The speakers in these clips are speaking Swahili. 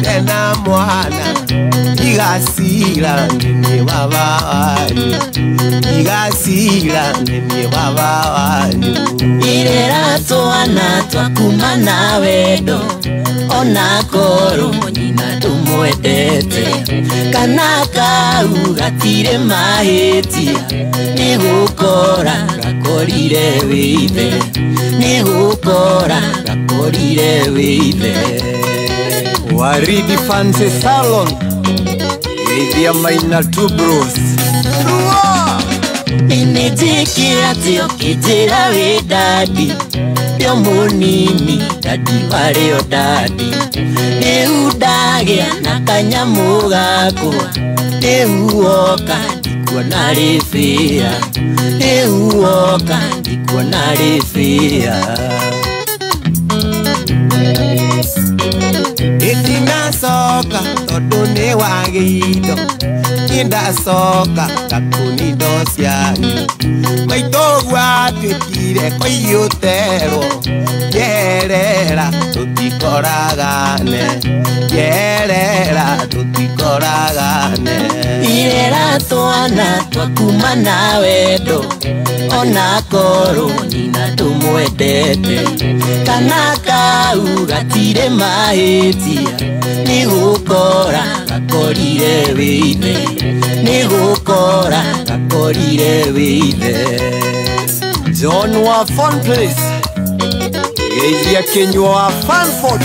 Tena mwana igasira nini baba wanyu igasira nini baba wanyu irera twana twakuma na wendo ona koro nyina tumwendete kana kau gatire mahetia nigukora gakorire withe nigukora gakorire withe Waridi Fancy Salon Idea Maina Two Bros Inijikira tiyo kijira we daddy Yo munini daddy wale o daddy Neudage nakanyamu gako Neuoka ndikuwa narifia Neuoka ndikuwa narifia Itina soka todone wagido Kinda soka kakuni dosiani Maitogwa tukire koyotero Yerera tutikoragane Yerera tutikoragane Irera twana twakuma na wendo Ona koro nina tumwendete Kana kau gatire mahetia Nigukora gakorire withe Nigukora gakorire withe John wa Fun Place Geithia Kenywa wa Fanfort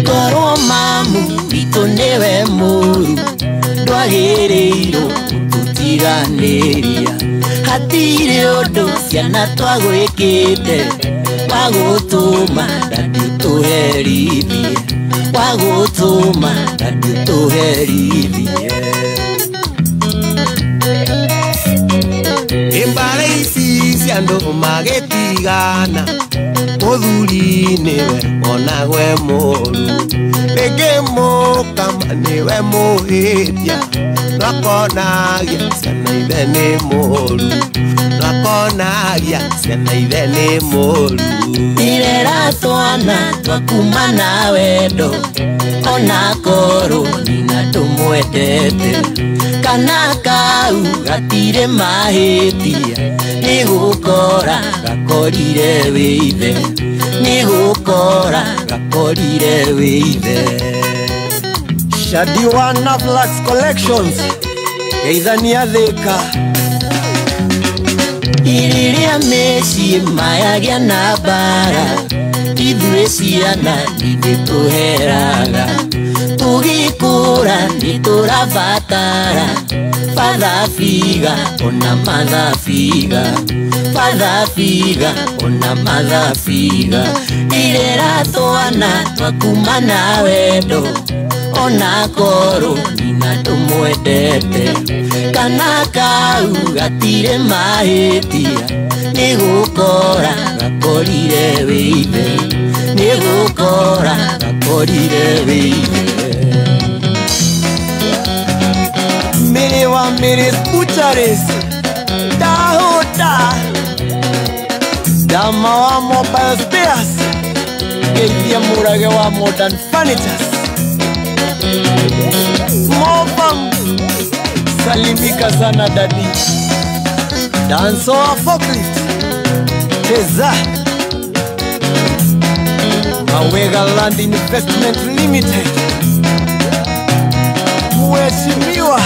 Koro mamu wito newe muru Dwagereiro tutiganiria Hatire odo ciana twagwikite Wagutuma dadi tuherithie Wagutuma dadi tuherithie Imbare ici cia andu magetigana Muthuri niwe ona gwe muru Rĩngĩ mũkama niwe mũhĩtia Nakonagia ciana ithe nĩ mũru Nakonagia ciana ithe nĩ mũru Irera twana twakuma na wendo Ona koro nina tumwendete Kana kau gatire mahĩtia Nigukora gakorire withe Nigukora gakorire withe Shadi wa Naflax Collections Geithania Thika Iriria meci mayagia na bara Ithuĩ ciana nĩtũheraga Tũgĩkũra nĩtũrabatara Fathabiga ona mathabiga Fathabiga ona mathabiga Irera twana twakuma na wendo Ona koro nina tumwendete Kana kau gatire mahetia Nigukora gakorire withe Nigukora gakorire withe Miri wa Miris Butcheries Dahuta Dama wa Mobile Spares Geithia Murage wa Modern Furnitures Mofam Salimika sana dadi Danso wa Forklift Teza Mawega Land Investment Limited Mheshimiwa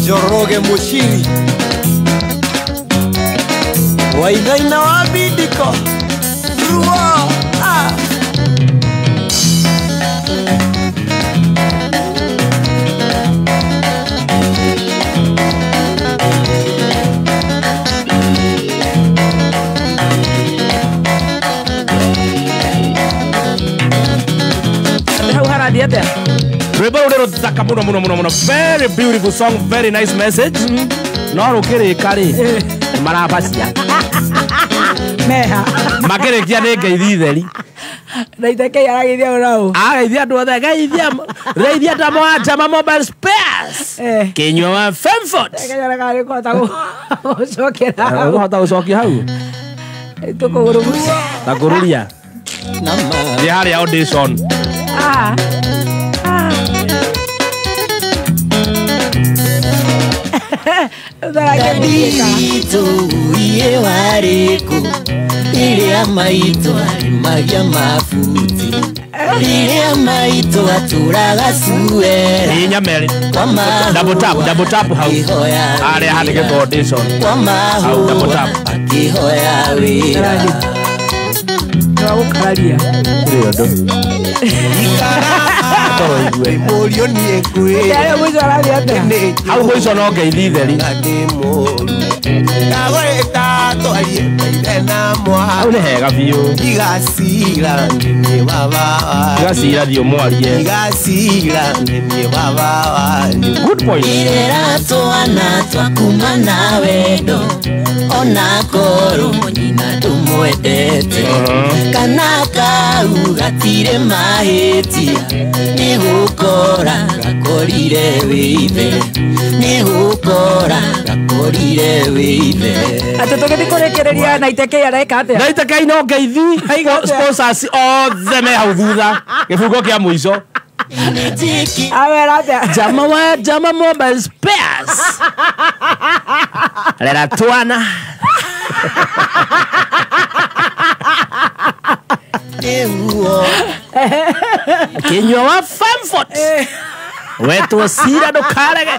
Joroge Mushiri Waidhaina wa Bidiko Ruo Very beautiful song, very nice message. No ukiri kari marabacia. Meha. Makere kia ne ngeithi theri. Naiteke arageithia urao. Arageithia ndu othe geithia. Reithia ta Mobile Spares. Kenywa wa Fanfort. Kenywa kari kota gucokera. Guhota gucokia hau. Tukuguru. Takururia. Nama. Ndi hari audition. Dadito iye wareko ile maito magia mafuti ile maito aturaga suera Inya meri Kwama double tap how are had get audition Kwama double tap akihoya wira Kararia Morio ni ekwe ya mwizo araria ate how mwizo no geithitheri Kagoreta toarie ena mwa au ne hega biu Igasira ni baba gasira dio mwarie Igasira ni baba good point Irera toana twakuma na wendo Ona koro nyina tumwendete Kana kau gatire mahetia Ni gukora gakorire withe Ni gukora gakorire withe ate tugeti kurekereria na iteke areka ate na iteke no ngeithi sponsors othe me hau thutha gifungo kia mwico awera ate Jama mobile spares Lera twana Kinywa wa Famfort wetu sira dokarege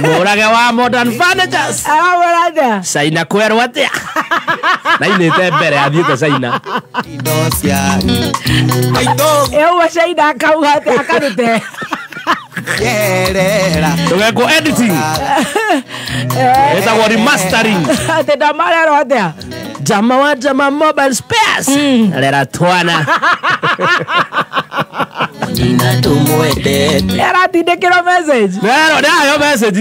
Morage wa modern furnitures awera ate Saina kwerwa atia na inete mbere athiete Saina Indosia Aito ewa shaida akauga ate akarute Yerera tugeko editing etagwo remastering ate damarero ate Jama mobile spares Lera twana Nyina tumwendete era tindikira message Nero dayo message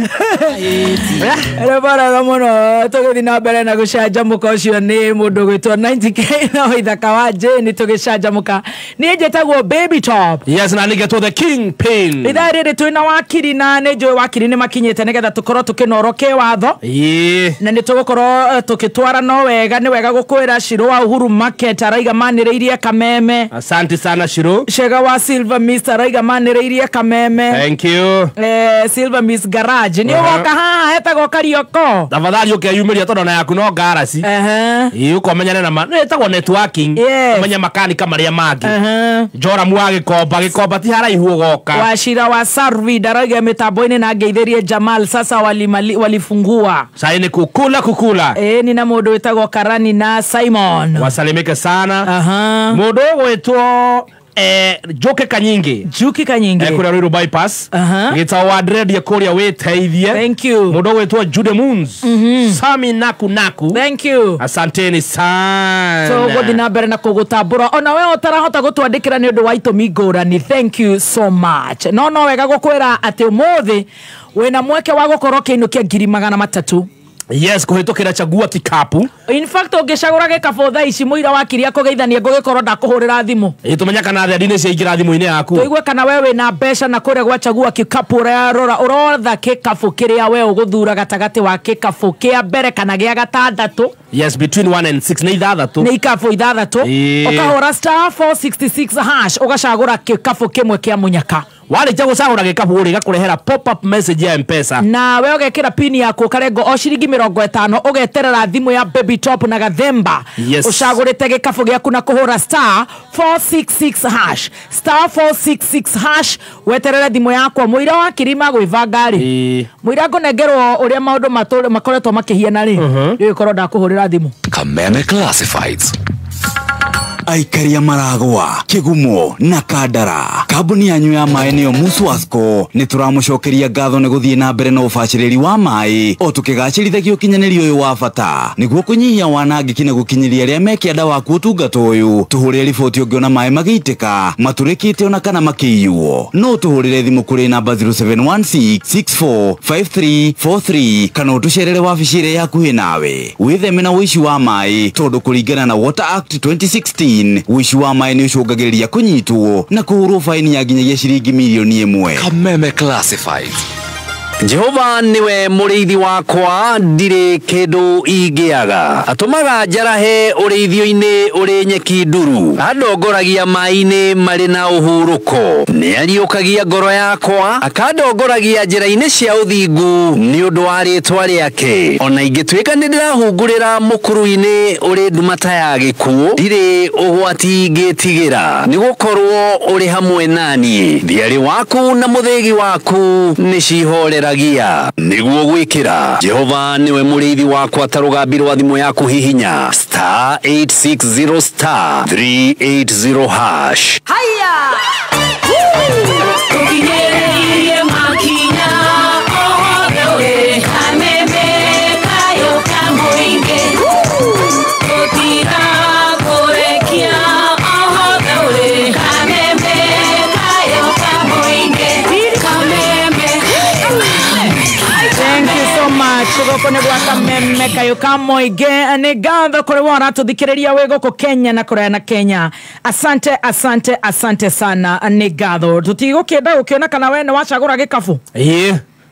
ere bara muno tugithi na mbere na gucanjamuka ucio ni mundu gwitwo 90k na ithaka wa Jane tugicanjamuka ni njetagwo baby top Yes na nigetwo the king pin ithaa riri twina wakiri na ni njui wakiri ni makinyite nigetha tukorwo tukinoroke watho na ni tugukorwo tukitwara no wega ni wega gukwira Shiro wa Uhuru Market araiga manireirie kameme asante sana Shiro Shega wa Silver Mist araiga manireirie kameme thank you Silver Mist Garage ni woka haha hetagwo Karioko tafadhali ukeyumiria tondo na yaku no garasi ukomenyane na etagwo networking umenya makanika maria mangi Jora mwage gikomba ti haraihu ugoka Washira wa Sarvid araiga mitambo-ini na ngeithirie Jamal sasa walifungua sai ni kukula ni na mundu witagwo Karani na Simon wasalimike sana mundu gwitwo Juki Kanyingi kuria Ruiru bypass gita wa dread ya kuria weteithie thank you mundu wetwa Jude Moons Sami naku thank you asanteni sana so godi na mbere na kugutambura ona we utarahota gutwandikira ni undu wa itumi ngurani thank you so much no wega gukwira ati umuthi wina mweke wa gukorwo kiinukia 300 yes kuhitukira chagua kikapu in fact ungicagura gikabu thaa ici muira wakiria kugeithania ngugikorwo ndakuhurira thimu itumenya kana thedi cia ingira thimu-ini yaku tuigue kana wewe na mbeca na kuria gwa chagua kikapu urotha gikabu kiria we uguthura gatagati wa gikabu kia mbere kana gia gatandatu yes between 1 and 6 ni ithathatu ni ikabu ithathatu ukahura star 466 hash ugacagura gikabu kimwe kia munyaka wale gucagura gikabu uri gakurehera pop up message ya M-Pesa na we ugekira pin yaku karengo o ciringi 50 ugeterera thimu ya baby top na gathemba ucagurite gikabu giaku na kuhura star 466 hash star 466 hash weterere thimu yakwa muira wa kirima gwivangari muira ngunengerwo uria maundu makoretwo makihiana ri gikorwo ndakuhurira thimu Kameme Classifieds Aikaria Maragwa, Kigumo na Kandara. Kambuni yanyu ya mai niyo Muswasco. Nituramucokeria ngatho ni guthie na mbere na ubaciriri wa mai. O tukigacirithagio ukinyanĩria uyu wa bata. Niguo kunyihia wanangiki na gukinyiria aria mekienda waku utungata uyu. Tuhurire riboti ungiona mai magiitĩka, maturĩkĩte ona kana makĩiywo. No tuhurire thimu kuri namba 0716645343 kana utucerere wabici ĩrĩa yakuhĩ nawe. Wĩtheme na ũici wa mai tondu kuringana na Water Act 2016 wici wa mai ni ucungagiriria kunyitwo na kuhurwo faini ya nginyagia ciringi milioni 1. Kameme Classified. Jehova niwe muriithi wakwa ndire kindu ingiaga atumaga njarahe uriithio-ini uri nyeki nduru andongoragia mai-ini mari na uhuruko ni ariukagia ngoro yakwa akandongoragia njira-ini cia uthingu ni undu wa ritwa riake ona ingituika ni ndirahungurira mukuru-ini uri ndumata ya gikuo ndire ugwati ngitigira ni gukorwo uri hamwe nani thiari waku na muthegi waku ni cihorera niguo gwikira Jehova niwe muriithi wakwa tarugambirwo thimu yaku hihinya *860 *380 hash haya tukinyeririe makinya ohogewe kameme kayo kamuinge tutira kurekia ohogewe kameme kayo kamuinge kameme. Thank you so much. Gokone gwaka meme kayo kamoige ni gatho kuri wona tuthikiriria we goko Kenya na kuria na Kenya. Asante sana ni gatho. Tutigukenda gukiona kana we ni wacagura gikafu.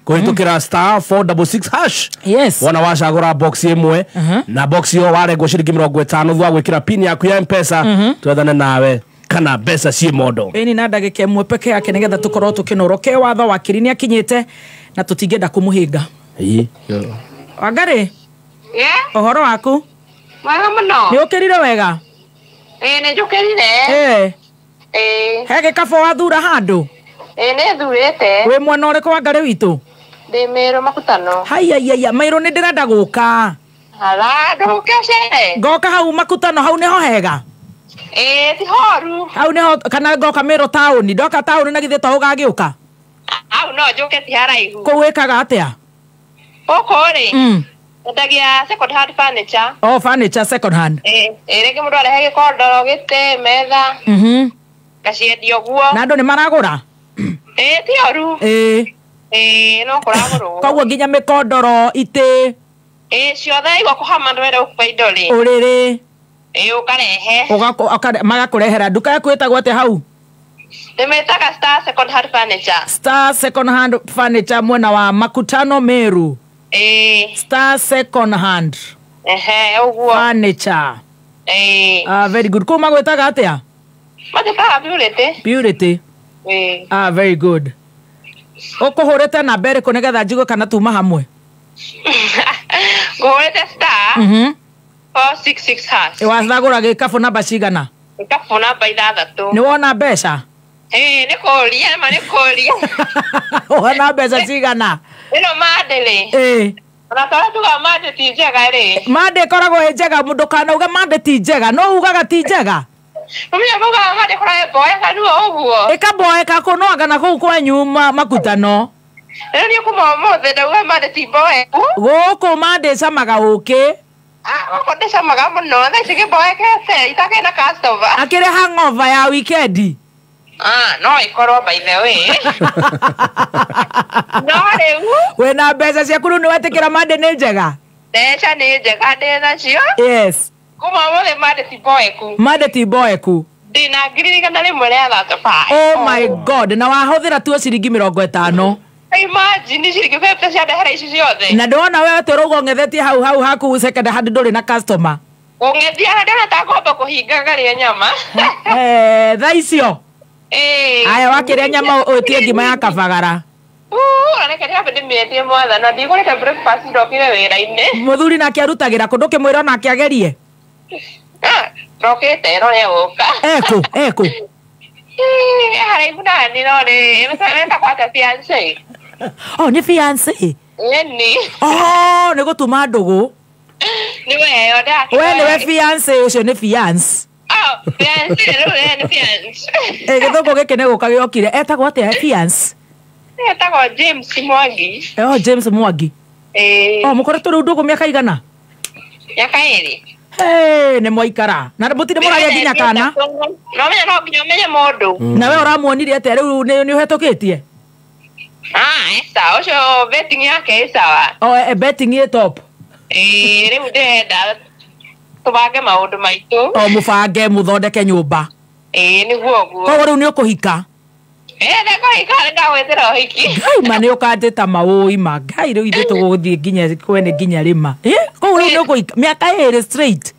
Kuhitukira star 466 hash. Yes. Wana wacagura box imwe na box yo warengwo ciringi 50 thwa gwikira pin yaku ya M-Pesa twethane nawe kana mbeca cie modo. Ni na ndagika imwe peke yake nigetha tukorwo tukinoroke watho wakiri ni akinyite na tutingenda kumuhinga. Wangari? Ohoro waku? Mwega muno. Ni ukirire wega? Ni njukirire. He gikafu wathura handu? Ni thurite. We mwana uriku Wangari witu? Ndi Meru Makutano. Haya Meru ni ndirenda guka. Hala nduke cere. Ngoka hau Makutano hau niho hega? Ti horu. Hau niho kana ngoka Meru town ndoka town na githe to gagiuka? Au no njuke ti haraihu. Ko wekaga atia? Okore. Ndagia second hand furniture. Oh, furniture second hand. Rege mundu arehe gikondoro gite metha. Gaciendio guo. Na andu ni maragura? Ti horu. No kuraguru. Koguo nginya mikondoro ite. Ciothe igwa kuhama ndwere ukupa indo ri. Uriri. Ukarehe. Magakurehera nduka yaku itagwo ate hau? Nimetaga Star Second Hand Furniture. Star Second Hand Furniture mwena wa Makutano Meru. Star Second Hand. Uguo. Furniture. Very good. Kuma gwetaga atia? Matetaga Purity. Purity. Very good. Ukuhurite na mbere kunegetha njigo kana tuma hamwe? Nguhurite star 466 hash. Wathagura gikafu namba cigana? Gikafu namba 6. Ni wona mbeca? Ni kuria ma ni kuria. Wona mbeca cigana? Ino madele. Ona tora tuga made ti njega ri. Made koragwo njega mundu kana uga made ti njega no ugaga ti njega. Mumia muga made kora boya kanu uguo. Ikaboeka kunoaga na kuu kwenyu Makutano. Ni kuma mothe ndauga made ti boya. Goko made camaga uki. Goko ndicamaga muno tha ici giboekete itake na customer. Akire hangover ya weekend. No ikorwo by the way. No riu. We na mbeca ciaku riu ni wetikira made ni njega? Mbeca ni njega ndi nacio. Yes. Kuma mothe made ti boeku. Made ti boeku. Ndina ngiri igana rimwe ria thatha. Oh my god, na wahuthira tu ciringi 50. Imagine ciringi 50 cia ndehera ici ciothe. Na ndona wewe turugo ngethetie hau haku second hand nduri na customer. Ungethia ndona ta ngomba kuhinga gari nyama. Tha icio. Aya wakiria nyama utie ngima ya kabagara. Reke ndiambe ndimietie mwatha na ndigurite breakfast ndokire wira-ini. Muthuri nake arutagĩra kũ ndũkĩmwĩra nake agerie? Ndokĩte no nĩegũka. Eku. Haraihu nani no nĩ kwate fiancé. Nĩ fiancé? Ni. Nĩ gũtuma ndũgũ. Nĩ weo ndake. We nĩwe fiancé ũcio nĩ fiance. Fiancé rĩu nĩ fiance. Gĩthũngũ gĩkĩ nĩ gũka gĩokire etagwo atĩa fiance? Etagwo James Mwangi. James Mwangi. Mũkoretwo rĩu ndũgũ mĩaka igana? Mĩaka 2. Nĩ mwaikara na mũtirĩ mũragĩa nginya kana? No nginya ũmenye mũndũ. Na we ũramuonire atĩa rĩu nĩ ũhetũkĩtie? Sawa ũcio betting yake ĩ sawa. Betting ĩ top. Rĩu ndĩrenda tũbange maũndũ maitũ. Mũbange mũthondeke nyũmba. Nĩguo ũguo. Koguo rĩu nĩ ũkũhika? Ndako ikanga wethera hiki. Ngai mane ukandeta maui ma ngai riu ithe tuguthie nginya kwene nginya rima. Ko riu ndoko miaka ere straight.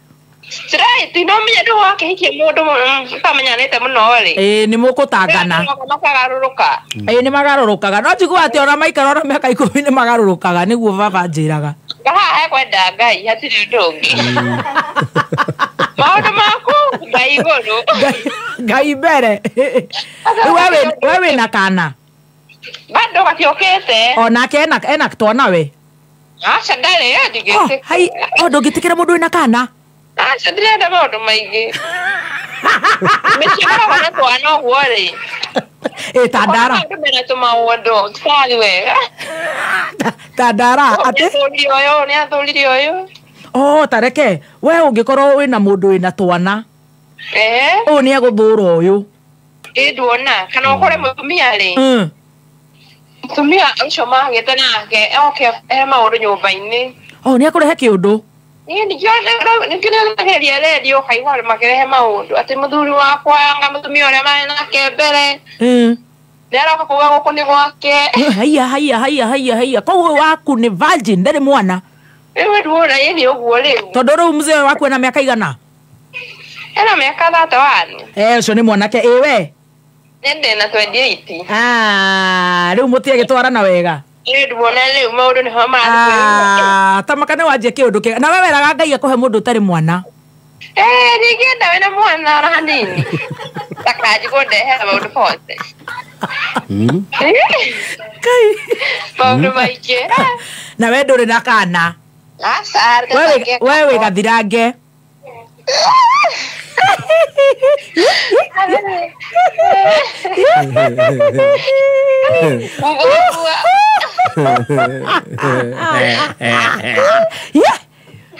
Straight no menya ndu wake hiki mundu utamenyanite muno ri. Ni mukutangana. Makagarũrũka. Ni magarũrũkaga. No njigua ati ona maikara ona miaka 10 ni magarũrũkaga niguo baba njiraga. Gaha kwenda ngai hatiri ndungi. Maundu maku ngai iguru. Ngai mbere. Wewe na kana. Bado gatiokete. Onake ena twana we. Aca ndari ndigite. Hai ndũngĩtĩkĩra mũndũ wĩna kana. Aca ndirenda maundu maingi. Mĩciara wana twana ũguo rĩ. Tandara. Ndĩmena tũmaũndũ twari wega. Tandara ati. Nĩ athũrire ũyũ. Tareke we ũngĩkorwo wĩna mũndũ wĩna twana. Ũyũ nĩ egũthũra ũyũ. Nduona kana ũkore mũtumia rĩ. Mũtumia ũcio magĩte nake oke maũndũ nyũmba-inĩ. Nĩ ekũrehe kĩũndũ. Nĩkĩregeria redio kaigua makĩrehe maũndũ atĩ mũthuri wakwa anga mũtumia ũrĩa marĩ nake mbere nĩaroka kuga gũkũ nĩ gwake. Haiya koguo waku nĩ virgin ndarĩ mwana. Rĩu nduona yeni ũguo rĩu. Tondũ rĩu mzee waku ena mĩaka igana? Ena mĩaka 31. Ũcio nĩ mwanake we. Ndĩna 28. Rĩu mũtiĩ gĩtwarana wega. Nduona rĩu maũndũ nĩho marathiĩ. Tamaka nĩ wanjia kĩũndũ kĩega. Na we weraga Ngai akũhe mũndũ ũtarĩ mwana. Nĩngĩenda wĩna mwana ona hanini. Ndakanji kũndehera maũndũ mothe. Maũndũ maingĩ. Na we ndũrĩ na kana. We wĩ gathirange.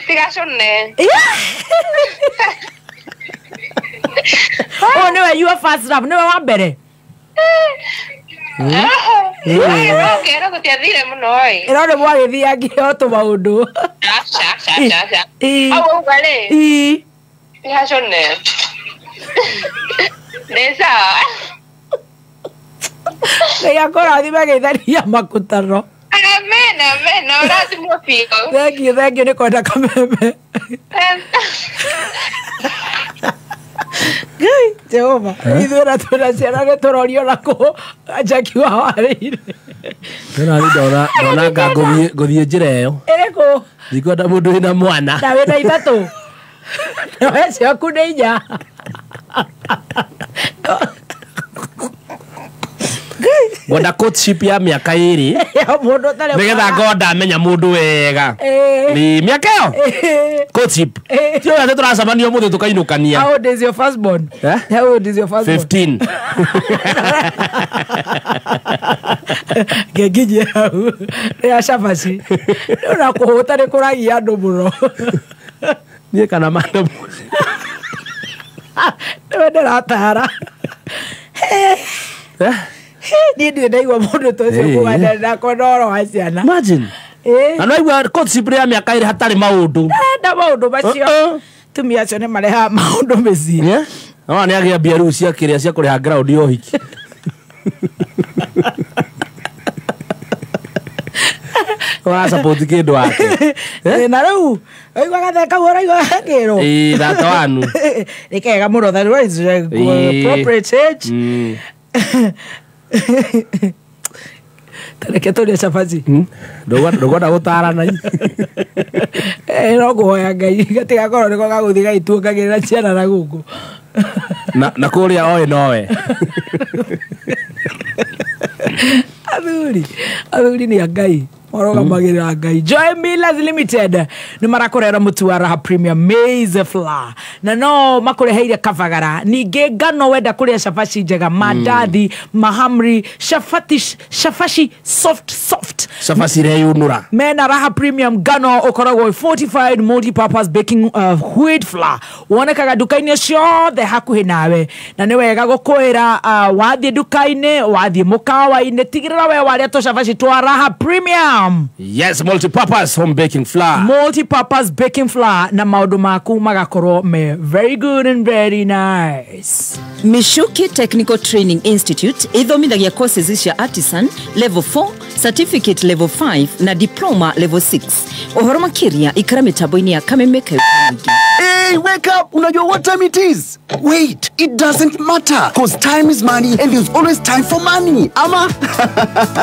Tigacone. Niwe you first love, niwe wa mbere. Kero gũtiathire mũno ĩ. Ĩro nĩ mwagĩthiangire o tũmaũndũ. Aca. Au ugarĩ. Tigacone. Nĩ sawa. Ngai akũrathime geitharia makutano. Amen. Ũrathimwo biũ. Thank you nĩ kwenda kameme. Ngai Jehova ithuĩ na twĩna ciana nĩ tũrorio nakũ Jackie wa warĩire. Ndona anga ngũthiĩ njĩra ĩyo. Ĩrĩkũ? Ndikwenda mũndũ wĩna mwana. Na wĩna ithatũ. Na we ciaku nĩ inya. Ngwenda courtship ya mĩaka 2 nĩgetha ngoda amenya mũndũ wega. Nĩ mĩaka ĩyo courtship tio atĩ tũracemania mũthĩ tũkainũkania. How old is your firstborn? How old is your firstborn? 15. Ngenginyie hau rĩa cabaci nĩona kũhũta nĩ kũragia andũ mũno. Niĩ kana madam nĩwe ndĩratara. Niĩ ndirĩ ndaigua mũndũ ta ũcio kuga ndakwenda ũhoro wa ciana. Imagine. Na no aigua courtship ya mĩaka 2 hatarĩ maũndũ. Nda maũndũ macio. Tumia acio nĩ mareha maũndũ mĩciĩ. No nĩ agĩa mbia rĩu cia kĩrĩa cia kũrĩha ground ya ũhiki. Wa support kĩndũ wake. Na rĩu aigua gatheka guo aigua ngĩrwo. Thata wanu. Nĩ kega mũno that was appropriate age. Tareke tũrĩe cabaci. Ndũkwenda gũtarana. No kũhoya Ngai gatigakorwo nĩko gagũthiĩ gaituongagĩrĩra ciana na gũkũ. Na kũrĩa oĩ nowe. Athuri nĩ a Ngai marogamagĩrĩra Ngai. Joy Millers Limited nĩ marakũrehera mũtu wa Raha Premium Maize Flour na no makũreheire kabagara. Ningĩ ngano wenda kũrĩa cabaci njega, mandathi, mahamri, cabaci soft cabaci reyunũra. Mena Raha Premium ngano ũkoragwo fortified multi-purpose baking wheat flour. Wonekaga duka-inĩ ciothe hakuhĩ nawe na nĩ wega gũkũĩra wathiĩ duka-inĩ, wathiĩ mũkawa-inĩ, tigĩrĩra we warĩa tũcabaci twa Raha Premium Jam. Yes, multi-purpose home baking flour. Multi-purpose baking flour na maundu maku magakoro me very good and very nice. Mishuki Technical Training Institute ithomithagia courses cia artisan level 4, certificate level 5 na diploma level 6. Ohoro makiria ikara mitambo-ini ya Kamemeka. Hey, wake up! Unajua what time it is? Wait, it doesn't matter, cause time is money and there's always time for money. Ama?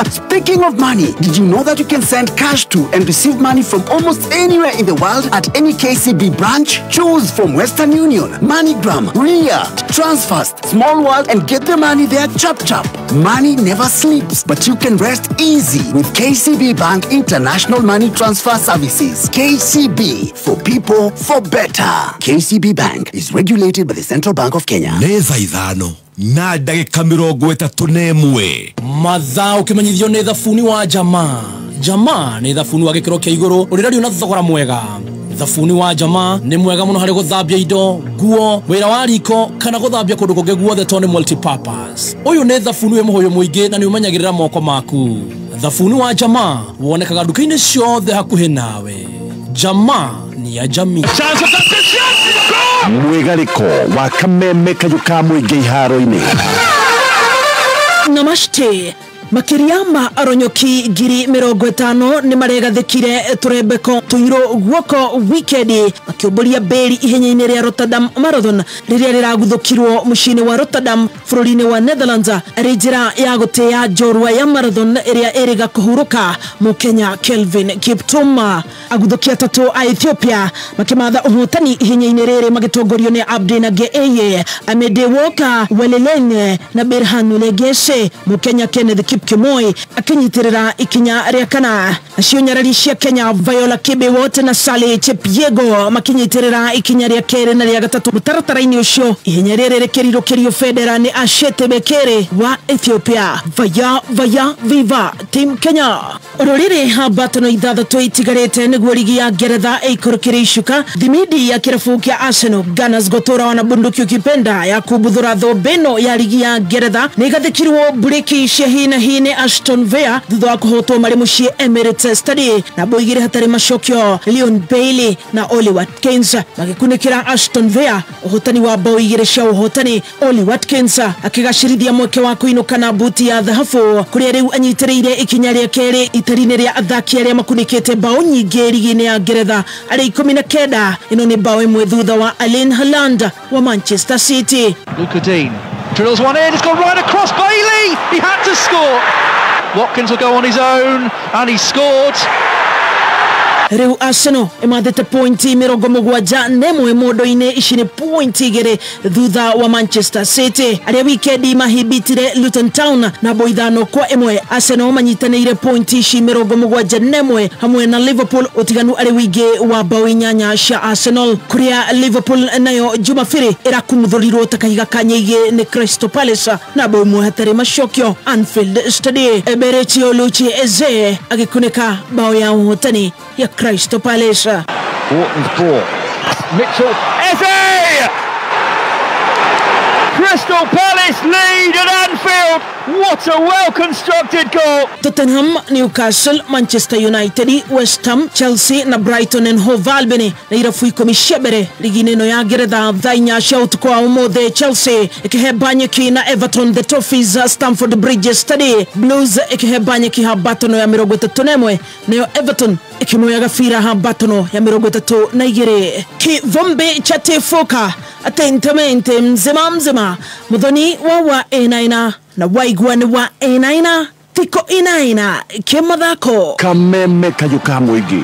Speaking of money, did you know that you can send cash to and receive money from almost anywhere in the world at any KCB branch? Choose from Western Union, MoneyGram, Ria, Transfast, Small World, and get the money there chop chop. Money never sleeps, but you can rest easy with KCB Bank International Money Transfer Services. KCB, for people, for better. KCB Bank is regulated by the Central Bank of Kenya. Neza ithano na ndagika 31 mathaa ukimanyithio ni thabuni wa jamaa ni thabuni wa gikiro kia iguru urirario na thogora mwega. Thabuni wa jamaa ni mwega muno hari guthambia indo, nguo, wira wa riko kana guthambia kundu kungi guothe to ni multi-purpose. Uyu ni thabuni we muhoyo muingi na ni umanyagirira moko maku. Thabuni wa jamaa wonekaga nduka-ini ciothe hakuhi nawe. Jamaa ni ya jamii. Mwigariko wa Kamemeka yuka muingi iharo-ini. Namaste. Makiriama aronyoki giri 50 ni maregathikire turebeko tuiro guoko weekend akioboria beri ihenya-ini ria Rotterdam Marathon riria riraguthukirwo mucini wa Rotterdam fururi-ini wa Netherlands ari njira ya guteya njorua ya marathon iria iriga kuhuruka Mukenya Kelvin Kiptum. Aguthukia atatu a Ethiopia makimatha uhotani ihenya-ini riri magitongorio ni Abdina Geye, Amede Walker, Welelene na Berhanu Legese. Mukenya Kenneth Kipkemoi akinyitirira ikinya ria kana. Acio nyarari cia Kenya Viola Kibiwot na Sally Chepyego makinyitirira ikinya ria kere na ria gatatu mutaratara-ini ucio. Ihenya riri rikirirukirio federa ni Ashete Bekere wa Ethiopia. Vaya viva Team Kenya. Ruriri habatono ithathatu itigarite niguo ligi ya Ngeretha ikurukire icuka. Thimidi ya kirabu kia Arsenal Gunners gotora wana bunduki ukipenda ya kubuthura thobeno ya ligi ya Ngeretha ni gathikirwo breki cia hine Aston Villa thutha wa kuhotwo mari mucii Emirates Stadium na boigire hatari macokio. Leon Bailey na Oli Watkins magikunikira Aston Villa uhotani wa bao 2 cia uhotani. Oli Watkins akigacirithia mweke wa kuinuka na buti ya dhahabu kuria riu anyitiriire ikinya ria keri itari-ini ria athaki aria makunikite bao nyingi ligi-ini ya Ngeretha ari 19. Ino ni bao imwe thutha wa Erling Haaland wa Manchester City. Luka Dean drills one in, it's gone right across Bailey, he had to score. Watkins will go on his own and he scored. Riu Arsenal imathete pointi 71 modo-ini icini pointi 2 thutha wa Manchester City aria wikendi mahibitire Luton Town na bao 5-1. Arsenal manyitanire pointi 71 hamwe na Liverpool, utiganu ari wingi wa bao 8 cia Arsenal kuria Liverpool nayo Jumapili irakumuthurirwo takahiga kanyigi ni Crystal Palace na bao 1 hatari macokio Anfield Stadium. Eberechi Oluchi Eze agikunika bao ya uhotani ya Crystal Palace. Wharton's ball. Mitchell. Eze! Crystal Palace lead at Anfield. What a well-constructed goal. Tottenham, Newcastle, Manchester United, West Ham, Chelsea na Brighton and Hove Albion na irafu ikomishebere ligi no ya Ngeretha thainya shout kwa umothe. Chelsea ikihebanyeki na Everton the Toffees Stamford Bridge Stadium. Blues ikihebanyeki habatono ya 31 nayo Everton ikimoyaga fira habatono ya 32. Kivombe cha tefoka atentamente mzema mudhoni wa enaina na waigwani wa enaina tiko inaina kimathako. Kamemeka yuka muingi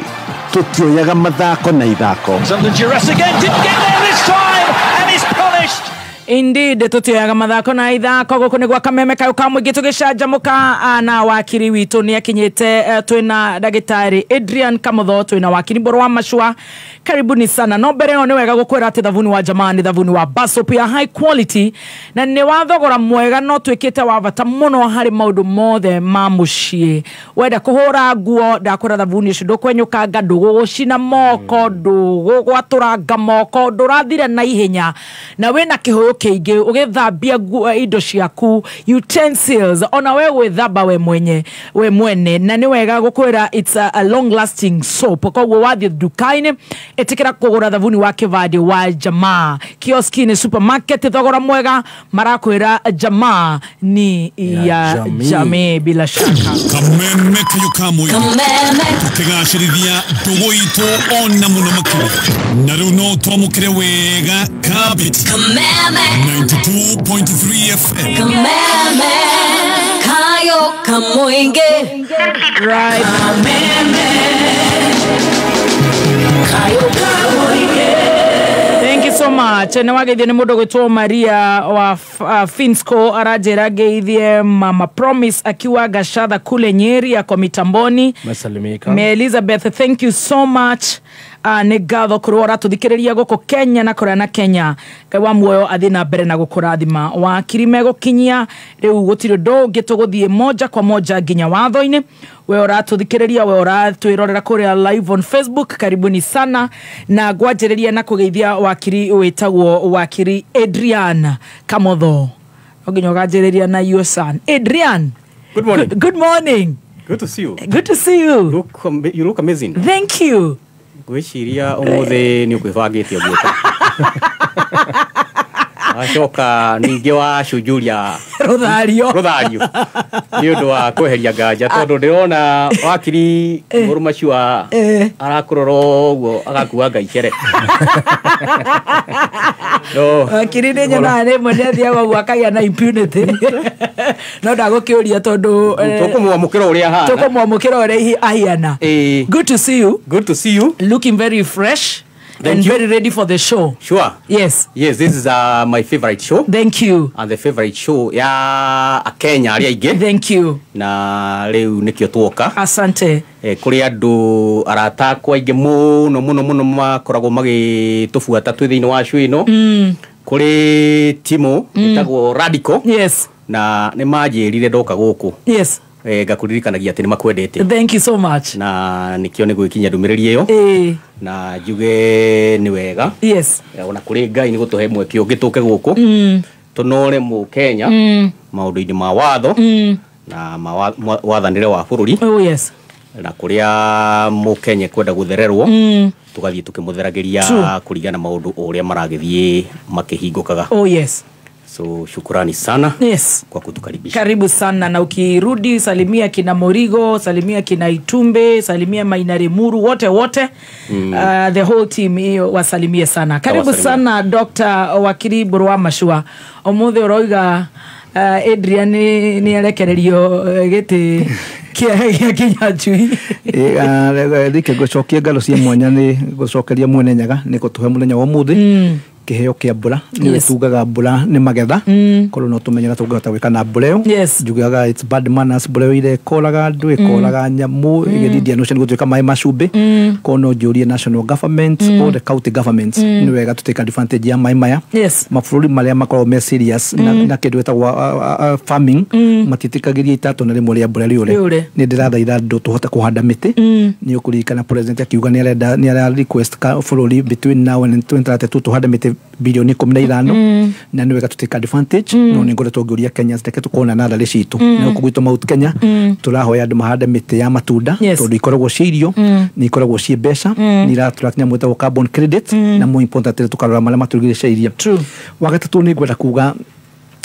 tutioyaga mathako na ithako. Something Jurassic again didn't get there this time and is punished. Indeed, tutioyaga mathako na ithako guku nigwa Kamemeka yuka muingi tugicanjamuka na wakiri witu ni akinyite twina dagitari Adrian Kamotho, twina Wakili Mburu Machua. Karibuni sana. No mbere no ni wega gukwira ati thavuni wa jamaa ni thavuni wa Basop ya high quality na ni wa thogora mwega no twikite wa bata muno hari maundu mothe ma mucii. Wenda kuhura nguo ndakura thavuni ucio ndukwenyuka ndugugucina moko ndugugwaturanga moko ndurathire na ihenya na wina kihuyu keige ugethambia indo ciaku utensils ona we gwithamba we mwene na ni wega gukwira it's a long lasting soap kogwo wathi dukaine etikira kugura thavuni wa kivadi wa Jamaa kioskini supermarket thogora mwega marakwira Jamaa ni ya Jamii bila shaka. Kameme kayukamwe tukigashirithia ndugu itu ona muno makiri na runo twamukire wega kabit Kameme 92.3 FM Kameme kayo kamoinge right Kameme kayo kamoinge. Thank you so much. Na wagethie ni mundu gwitwo Maria wa Finsco arajera geithie Mama Promise akiwa Gashatha kule Nyeri ya kwa mitamboni. Masalimika. Me Elizabeth, thank you so much. Nĩ ngatho kurora tuthikiriria goko Kenya na kora na Kenya wa muoyo athina mbere na gukurathima wa kirime gukinyia riu gutiri ndungi tuguthie moja kwa moja nginya watho-ini we ora tuthikiriria we ora twirorera kuria live on Facebook karibuni sana na gwanjiriria na kugeithia wakiri wetagwo wakiri Adrian Kamotho oginyo ganjiriria na your son Adrian. Good morning. Good morning. Good to see you. Good to see you. You look amazing. Thank you. Gwiciria umuthe ni ukwibangite oguoka acoka ningi wa cujuria ruthario ni undu wa kweheria nganja tondu ndirona Wakili Mburu Machua arakurora uguo agakua ngaicere no Wakili ni nyona ni mwenethia wa gwakagia na impunity no ndagukiuria tondu tukumwamukira uria ahiana. Good to see you. Good to see you. Looking very fresh. Thank and you. Very ready for the show. Sure. Yes. Yes, this is my favorite show. Thank you. And the favorite show ya Kenya aria ingi. Thank you. Na riu nikio tuoka. Asante. Kuri andu arata kwa ingi muno makoragwo magitubuata twi thiini wa show ino. Kuri Timo etagwo Radical. Yes. Na ni majirire ndoka guku. Yes. Gakuririkanagia ati ni makwendete. Thank you so much. Na nikio ni gwikinya ndumiriri iyo. Na juge ni wega. Yes. Ona kuri Ngai ni gutuhe mweke ungituke guku. Tunore mu Kenya. Maundu-ini ma watho. Na wathanire wa bururi. Oh yes. Na kuria mu Kenya kwenda guthererwo. Tugathie tukimutheragĩria kurigana maundu uria maragithie makihingukaga. Oh yes. So shukrani sana. Yes. Kwa kutukaribisha. Karibu sana na ukirudi salimia kina Morigo, salimia kina Itumbe, salimia Mainare Muru, wote. The whole team hiyo wasalimie sana. Karibu sana Dr. Wakili Mburu Machua. Omuthe uroiga Adrian ni arekererio giti kia kinyachui. Dike gucokia ngalo cia mwanya ni gucokeria mwene nyaga ni gutuhe muthenya wa umuthi. Kiheo kia mbura ni tugaga mbura ni magetha korwo no tumenyera tungihota gwika na mbura iyo njugaga it's bad manners mbura ile koraga ndu ikoraga nyamu igithidia no cengo twika mai macumbi kono njurie national government or the county governments ni wega tuteka advantage ya mai maya mabũrũri maria makorwo me serious na kindu etagwo farming matitikagiria itatu na rimwe ria mbura riure ni ndirathaitha ndu tuhota kuhanda miti ni ukurikana president akiuga ni arenda request ka bũrũri between now and 2032 tuhanda miti bilioni 15 na niwega tuteka advantage no ni ngoretwo ngiuria Kenya ziteke tukona na ndari citu no kugwitwo Mount Kenya turahoya andu mahanda miti ya matunda tondu ikoragwo ciirio ni ikoragwo ci mbeca ni raturakinya mweta carbon credit na mo important tukarora mala maturigiceirie wagatatu ni ngwenda kuga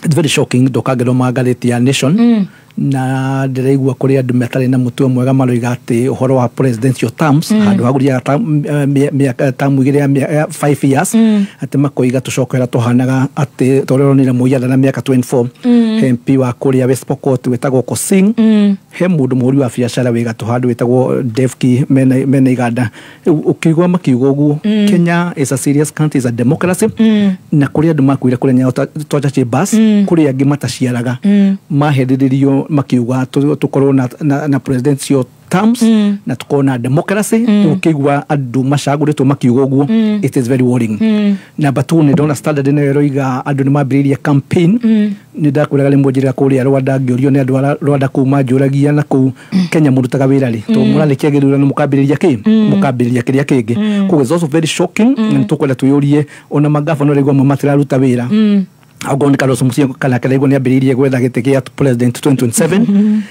it's very shocking ndokagero magareti ya nation na ndiraigua kuri andu metari na mutwe mwega maroiga ati uhoro wa presidential terms handu haguria term igire ya 5 years ati makoiga tucokera tuhanaga ati toreronire muiyana na miaka 24 MP wa kuria West Pokot wetagwo Kosing he mundu muri wa biacara wiga tuhandu wetagwo Devki mena iganda ukigwa makiugo guo Kenya is a serious country, is a democracy na kuri andu makuire kuri nya tocha chibas kuri angi mataciaraga mahediririo makiuga tukorwo na presidential terms na tukona democracy ukigwa andu macaguritwo makiuga uguo it is very worrying number 2 ni ndona standard ino iroiga andu ni mambiriria campaign ni ndakwiraga rimwe njira kuria Rwanda ngiorio ni andu Rwanda kuma njuragia na ku Kenya murutaga wira ri to murarikia githura ni mukambiriria ki mukambiriria kiria kingi ko is also very shocking ni tukwenda tuyurie ona magavana rigwa matiraruta wira Agoni Carlos Musio kana karibu ni abiririe gwetha gite kia president 2027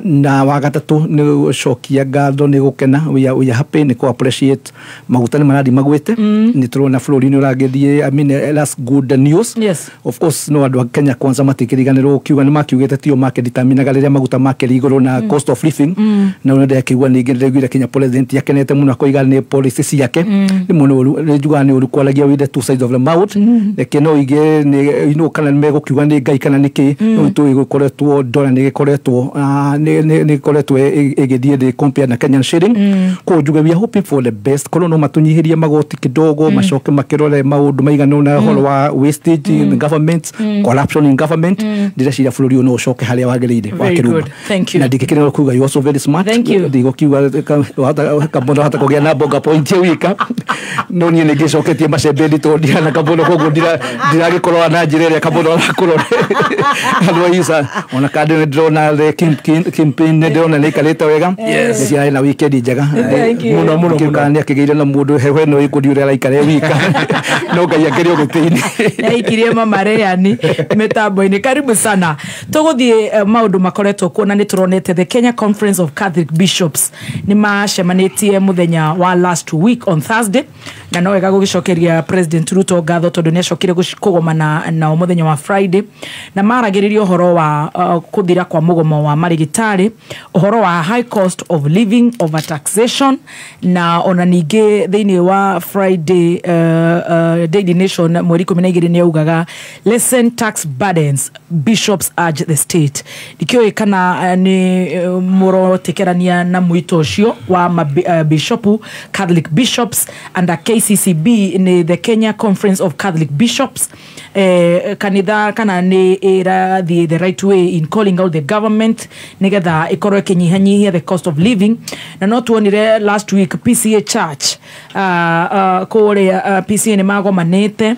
na wagatatu ni shokia ngatho ni gukena we are happy ni appreciate magutani maradi magwete ni turona flori ni uragethie I mean that's good news. Yes. Of course no andu Kenya kwanza matikiriganirwo kiuga ni makiugete tio market determine galeria maguta makeri iguru na cost of living na unende yakigwa ningi ndegwire Kenya president yakenete muno koiga ni policies yake ni muno rejuga ni urukwalagia with the two sides of the mouth lekeno ige ni kana mego kiuga ni ngai kana niki no tu igukoretwo dollar ni ikoretwo ni ikoretwo igithie de compare na Kenyan shilling ko juga we are hoping for the best kono no matunyihirie magoti kidogo macoke makirore maundu maigano na horo wa wastage in government corruption in government ndira flori no coke haria wagirire wakiruga na ndikikire kuga you also very smart ndigo kiuga kabondo hata kugia na boga point wika no ni ngicoketie macembendi to ndia na kabondo kogo ndira gikorwa na njirere kabondo rakurore alwa isa ona kade drona the campaign ne drona ne kaleta wega yes ya na weekend njega muno kikani akigeire na mundu hewe no ikudiure la ikare wika no gaya gerio gutini ikirie mama reani metambo-ini karibu sana tuguthie maundu makoretwo kuona ni turonete the Kenya Conference of Catholic Bishops ni macemanitie muthenya wa last week on Thursday na no wega gugicokeria President Ruto ngatho tondu ni acokire kugomana na muthenya wa Friday na maragiririo horo wa kuthira kwa mugomo wa marigitari horo wa high cost of living, over taxation na ona ningi thiini wa Friday Daily Nation mweri 12 ni ugaga lessen tax burdens bishops urge the state dikio kana ni murotekerania na mwito ucio wa bishopu Catholic bishops under KCCB ni the Kenya Conference of Catholic Bishops kanitha kana ni era the right way in calling out the government nigetha ikorwe kinyihanyihia the cost of living na no tuonire last week PCA Church kore PCA ni magomanete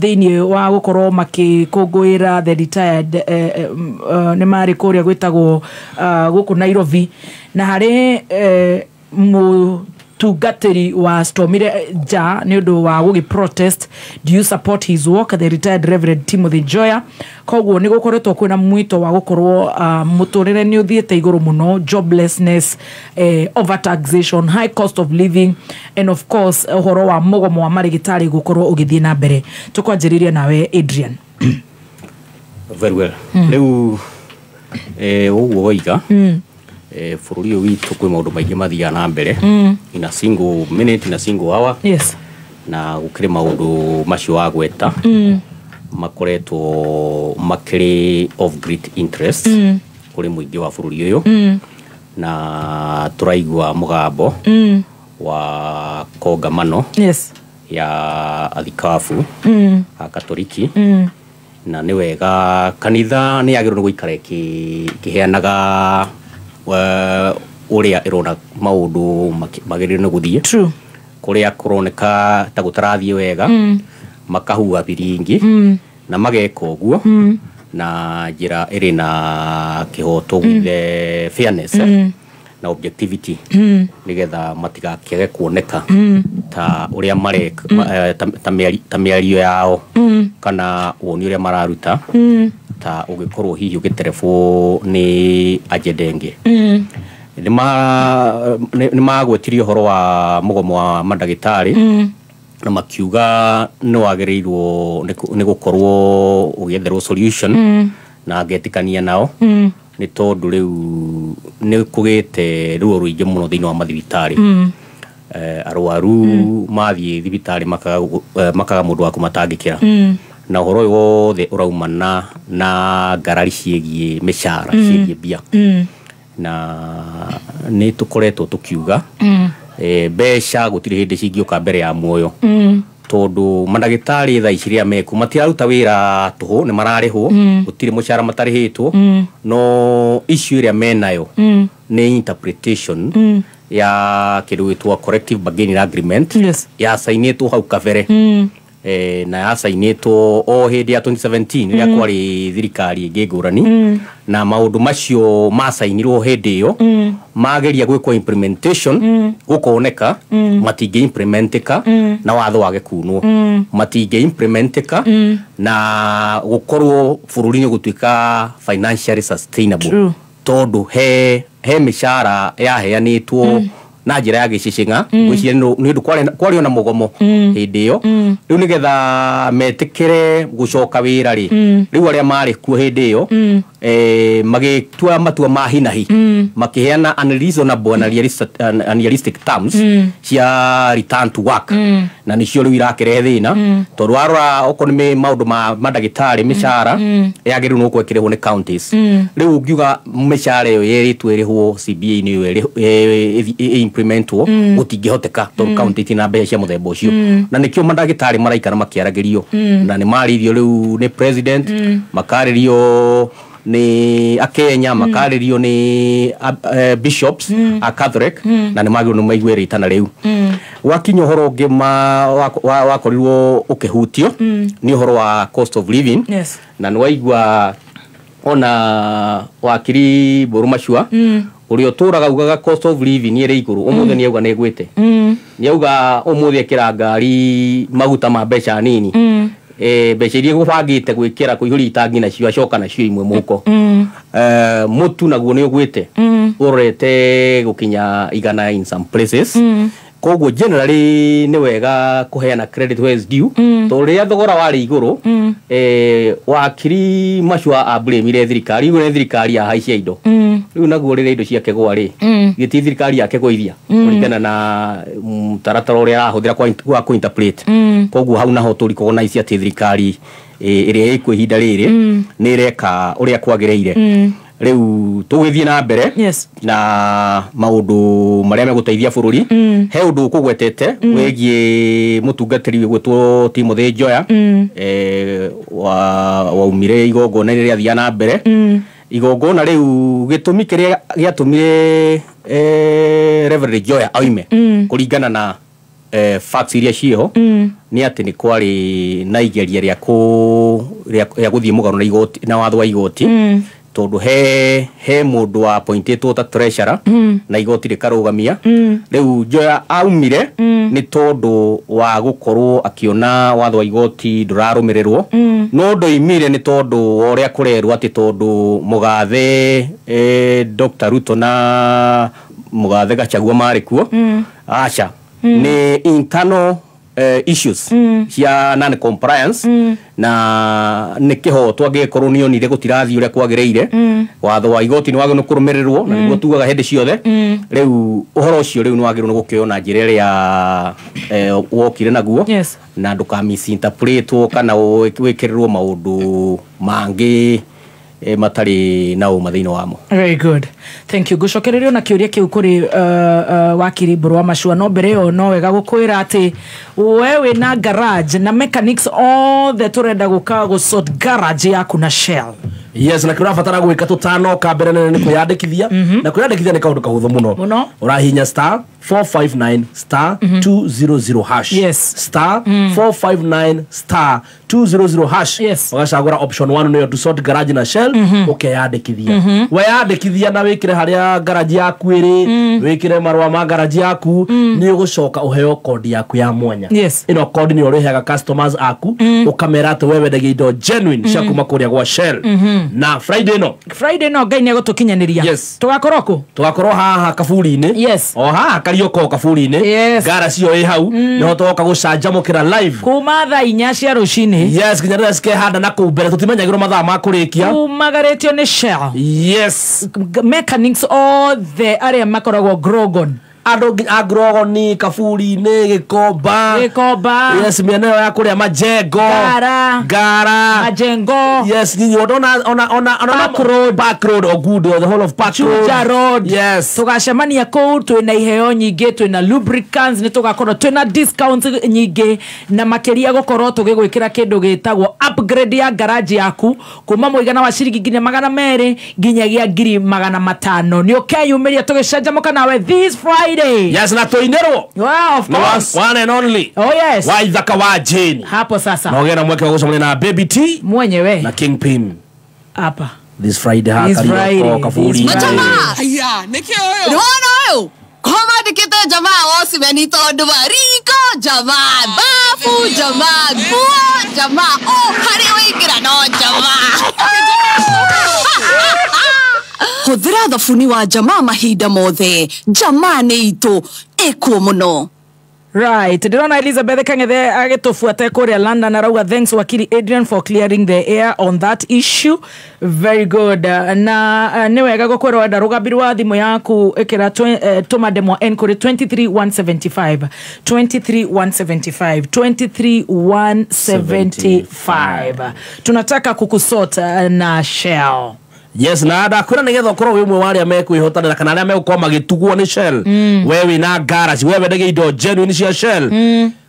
thiini wa gukorwo makikungwira the retired ni mari kuria gwitagwo guku Nairobi na hari tugateri wa Stormire ja ni undu wa gugi protest. Do you support his work? The retired Reverend Timothy Joya koguo ni gukoretwo kwina mwito wa gukorwo muturire ni uthiete iguru muno, joblessness, overtaxation, high cost of living and of course horo wa mugomo wa marigitari gukorwo ugithie na mbere. Tukwanjiriria nawe Adrian. Very well. Leu uguo iga fururi witu kwi maundu maingi mathia na mbere in a single minute, in a single hour. Yes. Na gukire maundu macio wa gweta makoretwo makiri of great interest kuri muingi wa fururi uyu na turaigwa mugambo wa kongamano ya athikafu a Katoliki na ni wega kanitha ni yagirwo guikara kiheanaga uria irona maundu magirire no guthie true kuria kuroneka ta gutarathie wega makahua biringi na mageka uguo na njira iri na kihoto with the fairness na objectivity nigetha matigakege kuoneka ta uria mareka ta miario yao kana woni uria mararuta ta ugikorwo hihi ugiterefo ni ajedenge ni magwetirio horo wa mugomo wa mandagitari na makiuga no agereirwo ni gukorwo ugietherwo solution na getikania nao ni tondu riu ni kugite ruo ruingi muno thiini wa mathibitari arwaru mathie thibitari makaga mundu wa kumatangikira na horo wothe uraumana na ngarari ciegie mishara ciegie bia na ni tukoretwo tukiuga besha gutire hindi cingioka mbere ya muoyo tondu mandagitari tha iciria meku matiraruta wira tuhu ni mararihwo gutire mushara matarihitwo no issue iria menayo ni interpretation ya kiru gitwa collective bargaining agreement ya sainetwo hau kabere na yasainĩtwo o hĩndĩ ya 2017 rĩrĩa kwarĩ thirikari ĩngĩ ngũrani na maũndũ macio masainirwo hĩndĩ ĩyo mageria gwĩkwo implementation gũkoneka matingĩ implementĩka na watho wage kunwo matingĩ implementĩka na gũkorwo bũrũri-inĩ gũtuĩka financially sustainable tondũ he mĩcara yaheanĩtwo na njĩra ya gĩcicĩng'a gwĩciria nĩ ũndũ kwarĩ ona mũgomo hĩndĩ ĩyo rĩu nĩgetha metĩkĩre gũcoka wĩra rĩ rĩu arĩa marĩ kuo hĩndĩ ĩyo magĩtua matua ma hinahi makĩheana unreasonable and unrealistic terms cia return to work na nĩcio rĩu irakĩrehe thĩna tondũ warora okorwo nĩ maũndũ ma mandagĩtarĩ mĩcara yagĩrĩirwo nĩ gũkorwo ĩkĩrĩhwo nĩ counties rĩu ngiuga mĩcara ĩyo yerĩtwo ĩrĩhwo CBA-inĩ ĩyo implementwo gũtingĩhoteka tondũ county itina mbeca cia mũthemba ũcio na nĩkĩo mandagĩtarĩ maraikara makĩaragĩrio na nĩ marĩirio rĩu nĩ president makarĩrio ni akenya makarĩrio ni bishops a Catholic na nĩ magĩrĩirwo nĩ maigue rĩtana rĩu wakinya ũhoro ũngĩ wakorirwo ũkĩhutio nĩ ũhoro wa cost of living na nĩ waigua ona Wakili Mburu Machua ũrĩa ũtũraga ugaga cost of living ĩrĩ igũrũ ũmũthĩ nĩ auga nĩ gwĩte nĩ auga ũmũthĩ ekĩra ngari maguta ma mbeca nini mbeca iria gũbangĩte gwĩkĩra kũihũria itangi nacio acoka nacio imwe mũko mũtu naguo nĩ ũgwĩte ũrorete gũkinya igana in some places koguo generally nĩ wega kũheana credit where is due tondũ rĩrĩa thogora warĩ igũrũ Wakili Machua abũrĩmire thirikari igũrũ thirikari yahaicia indo rĩu naguo rĩrĩa indo ciake gwa-rĩ gĩti thirikari yake gũithia kũringana na mũtaratara ũrĩa arahũthĩra kwa kũ-interpret koguo hau naho tũricognize atĩ thirikari ĩrĩa ĩkwo ihinda rĩrĩ nĩ ĩreka ũrĩa kwagĩrĩire rĩu tũgĩthiĩ na mbere na maũndũ marĩa megũteithia bũrũri he ũndũ ũkũgwetete wĩgiĩ mũtungatĩri gwĩtwo Timothy Njoya waumire igongona rĩrĩa athia na mbere igongona rĩu gĩtũmi kĩrĩa gĩatũmire Reverend Njoya oime kũringana na facts iria ciho nĩ atĩ nĩ kwarĩ na igeria rĩa gũthiĩ mũgarũ na igoti na watho wa igoti tondu he mundu wa appointetwo ta treasurer na igoti rikarũgamia riu Njoya aumire ni tondu wa gukorwo akiona watho wa igoti ndurarumirirwo no ndoimire ni tondu uria kurerwo ati tondu mugathe Dr. Ruto na mugathe Gachagua mari kuo acha ni internal issues cia non compliance na nikiho twangikorwo ni onire gutirathi uria kwagĩrĩire watho wa igoti ni wagĩrĩirwo kũrũmĩrĩrwo na nĩguo tugaga hĩndĩ ciothe rĩu ũhoro ũcio rĩu ni wagĩrĩirwo gũkĩoya na njĩra ĩrĩa wokire naguo na ndũka misinterpretwo kana wĩkĩrĩrwo maũndũ mangĩ matari na uma thĩinĩ wamo. Very good, thank you. Gucokererio na kiuria kiu kuri Wakili Mburu Machua no mbere yo no wega gukwira ati wewe na garage na mechanics all the turenda guka gusort garage yaku na Shell. Yes, na kĩrĩa batara gwĩka tũtano kambere nĩ kwĩyandĩkithia na kwĩyandĩkithia nĩ kaũndũ kahũthũ mũno ũrahinya star 459 star 200 hash star 459 star 200 hash ũgacagũra option 1 nĩyo to sort garage na Shell ũkeyandĩkithia weyandĩkithia na wĩkĩre harĩa garage yaku ĩrĩ wĩkĩre marũa ma garage yaku nĩ ũgũcoka ũheo code yaku ya mwanya ĩno code nĩ ũrĩhaga customers aku ũkamera atĩ wewe wendagia indo genuine cia kuma kũrĩa gwa Shell na Friday no Ngai nĩ egũtũkinyanĩria tugakorwo haha kaburi-inĩ o haha Karioko kaburi-inĩ gara cio ĩ hau nĩho tũgoka gũcanjamũkĩra live kuma thaa 4 cia rũcinĩ nginya rĩrĩa cikehanda na kũu mbere tũtimenyagĩrwo mathaa ma kũrĩkia kumagarĩtio nĩ Shell mechanics all the arĩa makoragwo Grogon ando agrogoni kaburi-inĩ Gikomba mĩena ya kũrĩa Majengo Ngara Majengo nyinyi ona Back Road Ogudu the whole of Park Road tugacemania kũu twĩna iheo nyingĩ twĩna lubricants nĩ tugakorwo twĩna discounts nyingĩ na makĩria gũkorwo tũgĩgwĩkĩra kĩndũ gĩtagwo upgrade ya garage yaku kuma mũigana wa ciringi nginya 200 nginyagia 500 nĩ ũkeyumĩria tũgĩcanjamũka nawe this Friday Friday. Yes, na Tunorwo. Wow, of course. One and only. Oh yes. Wa ithaka wa Jane. Hapo sasa. Na ogera mweke gusomana na Baby T. Mwenyewe. Na Kingpin. Hapa. This Friday ha kariyo kafuri. Jamaa. Aya, nikio yo. No no. Koma dikete jamaa wosi benito dubariko jamaa bafu jamaa guo jamaa oh hari wigira no jamaa. Huthira thabuni wa jamaa mahinda mothe jamaa ni itu ekuo muno. Right. Ndirona Elizabeth Kangethe agitufuata kuria London arauga thanks wakili Adrian for clearing the air on that issue. Very good. Na ni wega gukorwo ndarugambirwa thimu yaku ikira tuma demo n kuri 23175 23175 tunataka kukusota na Shell. Yes, na ndakwira nigetha ukorwo wi mwe waria mekuihotanira kana aria megukoma magitugwo ni Shell. Wewe na garage wewe ndege indo genuine cia Shell.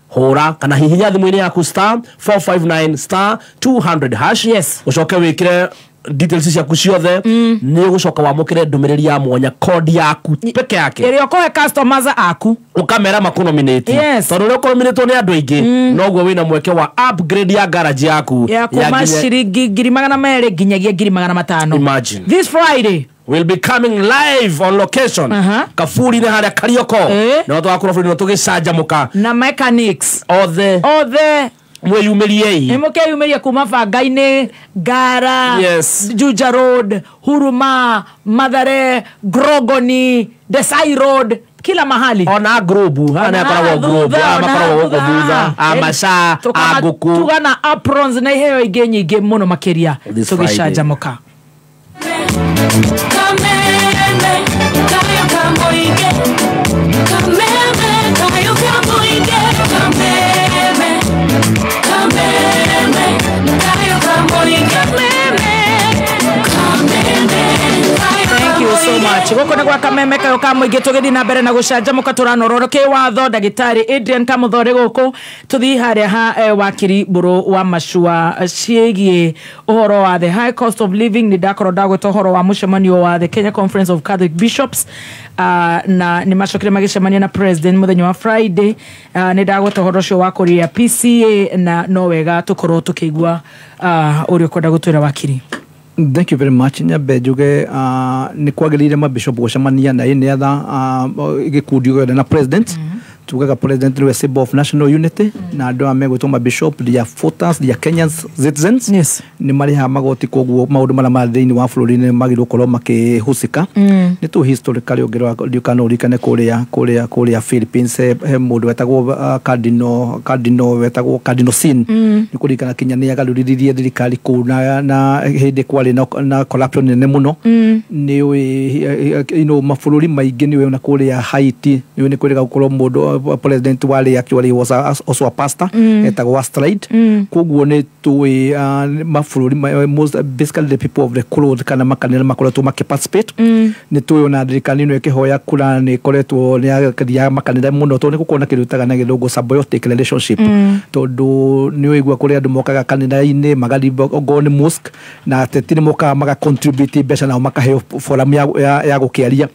Hora kana hihinya thimu-ini yaku star 459 200 hash. Yes. Ucoke wikire details ciaku ciothe ni ugucoka wamukire ndumiriri ya mwanya code yaku peke yake iri okohe customers aku ukamera makunominate. Yes. Tondu ri ukonominate ni andu aingi noguo wina mweke wa upgrade ya garage yaku ya kuma shiringi 200 nginyagia 500. Imagine this Friday we'll be coming live on location. Kafuri ni haria Karioko na watu wakuru furi no tugicanjamuka na mechanics othe mweyumiriei imukeyumiria kuma Bangaine Gara. Yes. Juja Road, Huruma, Mathare, Grogoni, Desai Road, kila mahali ona grubu hana para grubu ama para thutha amasha aguku tugana aprons na iheo ingi nyingi muno makiria tugicanjamuka. Thank you so much. Goko negwa kameme kayo kamuingi tugithi na mbere na gucanjamuka turanororo ki watho ndagitari Adrian Kamotho goko tuthi haria ha Wakili Mburu wa Machua ciegie uhoro wa the high cost of living ni ndakoro ndagweta uhoro wa mucemanio wa the Kenya Conference of Catholic Bishops na ni macokire magicemania na president muthenya wa Friday ni ndagweta uhoro cio wa kuria PCA na no wega tukorwo tukigwa uri kwenda gutwira wakili. Thank you very much. Nyambe njuge ni kwagirire mabishop gucemania na ine atha gikundi na president tugaga president we symbol of national unity na andu amegwitwo mabishop dia voters dia Kenyans citizens. Yes. Ni mari ha magoti koguo maundu mara ma thiini wa bururi ni magirwo korwo makihusika ni tu historically ongerwa ndiukano rikane kuria Philippines he mundu wetagwo cardinal wetagwo cardinal sin ni kurikana Kenya ni agaruririe thirikari ku na hindi kwari na corruption nene muno ni mabũrũri maingĩ ni we na kuria Haiti ni we ni kurika gukorwo mundu president wale actually was also a pastor etagwo Stride koguo ni tuwe mabũrũri most basically the people of the cloth kana makanira makoretwo makiparticipate ni tuwe na thirikari no ikihoya kura ni koretwo ni akadia makanira muno to ni gukona kirutaga na githungu symbiotic relationship tondu ni wigua kuri andu mokaga kanitha-ini magari gone mosque na tetini moka maga contribute mbeca na makaheo forum ya gukiaria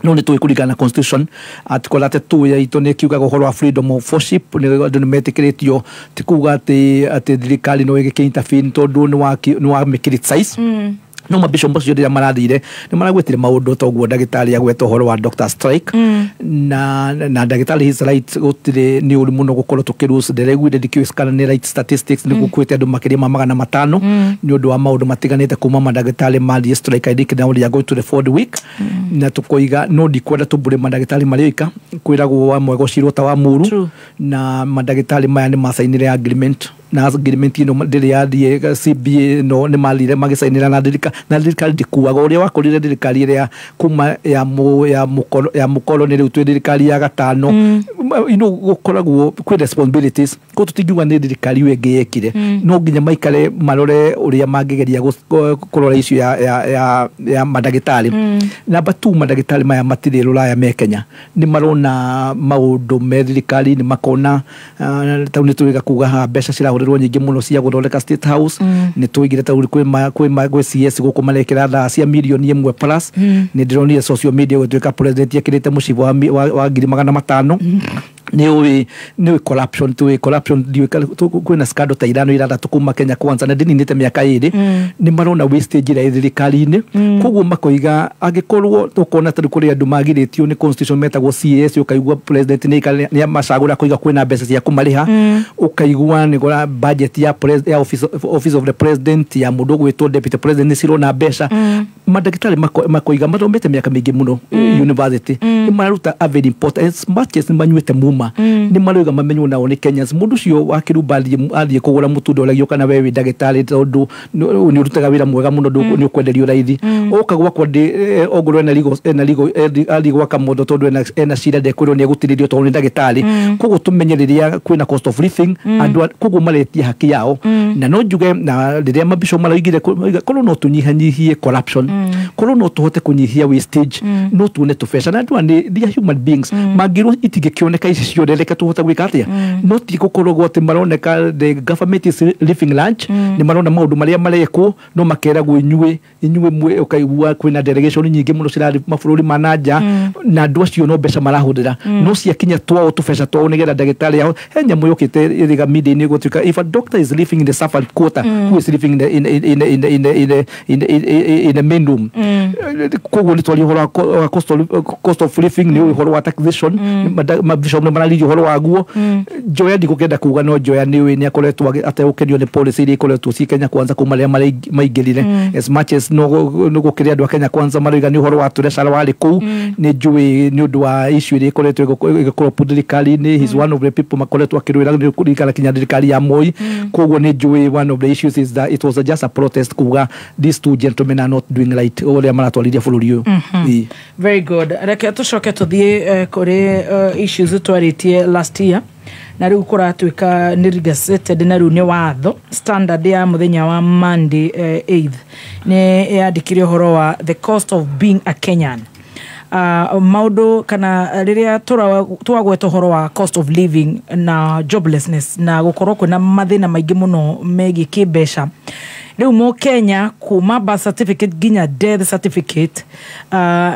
no ni tuikurikana constitution article 32 ya ito ni kiuga uhoro wa freedom of worship ni metikiritio tikuga ati thirikari no igikintervene tondu ni wa criticize no mabishop mbacio ndia marathire ni maragwetire maundu toguo ndagitari agweta uhoro wa Dr. Strike na ndagitari his right gutire ni uri muno gukorwo tukirus the regulated case kana ni right statistics ni gukwete andu makiria ma 500 ni undu wa maundu matiganite kuma mandagitari mali strike ID kina uri go to the fourth week na tukoiga no dikwenda tubure mandagitari marika kwiragwo wa mwego cirota wa muru na mandagitari maya ni masainire agreement na agreement ino ndiri yathie CBA no ni malire magisainira na thirikari ndikuaga uria wakorire thirikari iria kuma ya mukolo ni riu twi thirikari ya gatano ino gukoragwo kwi responsibilities ko tutingiuga ni thirikari wengi yekire no nginya maikare marore uria mangigeria kurora icio ya mandagitari namba 2 mandagitari maya matire ruraya me Kenya ni marona maundu me thirikari ni makona tau ni twiga kuga ha mbeca cira twarorerwo nyingi muno cia guthondeka State House ni tuigire ta kwĩ CS guku marekera thaa cia milioni 1 plus ni ndironire social media gũtuĩka president akirite mucibo wa 500,000 ni corruption kwina scandal ta irano irathatũ kuma Kenya Kwanza na ndininite miaka iri ni marona wastage ira thirikari-ini koguo makoiga agikorwo tukona tari kuri andu magiritio ni constitution metagwo CS ukaigua president ni macagura kuiga kwina mbeca cia kumariha ukaigua ni gora budget ya office of the president ya mundu gwitwo deputy president ni cirona mbeca madagitari makoiga mathomete miaka mingi muno university ni maruta a very important as much as manyuite muma ni maruga mamenywo nao ni Kenyans mundu cio wakirubali athie kugura mutundo ũrĩa gĩoka na wewe ndagĩtarĩ tondu ni urutaga wĩra mwega muno ni ukwenderio raithi ukagwa kwa ogoro na ligo gwaka mondo tondu ena cira ndekwĩrwo ni egutiririo tondu ni ndagĩtarĩ koguo tumenyereria kwina cost of living andu koguo maretia haki yao na no njuge na rĩrĩa mabisho maraigire korwo no tunyihanyihie corruption korwo no tuhote kunyihia wastage no tuone tubesha na andu ni human beings magirwo itingĩkĩoneka ici ciothe reke tuhota gwĩka atĩa no ti gũkorwo atĩ maroneka the government is living large ni marona maũndũ marĩa marekwo no makeragwo inyuĩ ukaigua kwĩna delegation nyingĩ mũno cirarĩ mabũrũri ma nanja na andũ acio no mbeca marahũthĩra no ciakinya twao tũbeca twao nĩgetha ndagĩtarĩ yao he nyamũ yũkĩte ĩrĩga media-inĩ gũtuĩka if a doctor is living in the servant quarter who is living in the main room koguo nĩ twari ũhoro wa cost of living nĩ ũhoro wa taxation mabishop nĩ mararĩrio ũhoro waguo Joya ndikũkenda kuga no Joya nĩ akoretwo ategũkenio nĩ policy iria ikoretwo ci Kenya Kwanza kuma arĩa maingĩrire as much as no gũkĩrĩ andũ a Kenya Kwanza marauga nĩ ũhoro wa tũrecara warĩ kũu nĩ njũĩ nĩ ũndũ wa issue iria ikoretwo ĩgĩkorwo thirikari-inĩ he's one of the people makoretwo akĩrũĩra kũringana kinya thirikari ya Moi koguo nĩ njũĩ one of the issues is that it was just a protest kuga these two gentlemen are not doing right ũrĩa maratwarithia bũrũri ũyũ very good reke tũcoke tũthiĩ kũrĩ issues twarĩtie last year na rĩu kũratuĩka nĩ regaceted na rĩu nĩ watho standard ya mũthenya wa Monday 8th nĩ yandĩkire ũhoro wa the cost of being a Kenyan maũndũ kana rĩrĩa twagweta ũhoro wa cost of living na joblessness na gũkorwo kwĩna mathĩna maingĩ mũno megiĩ kĩmbeca rĩu mo Kenya kuma birth certificate ginya death certificate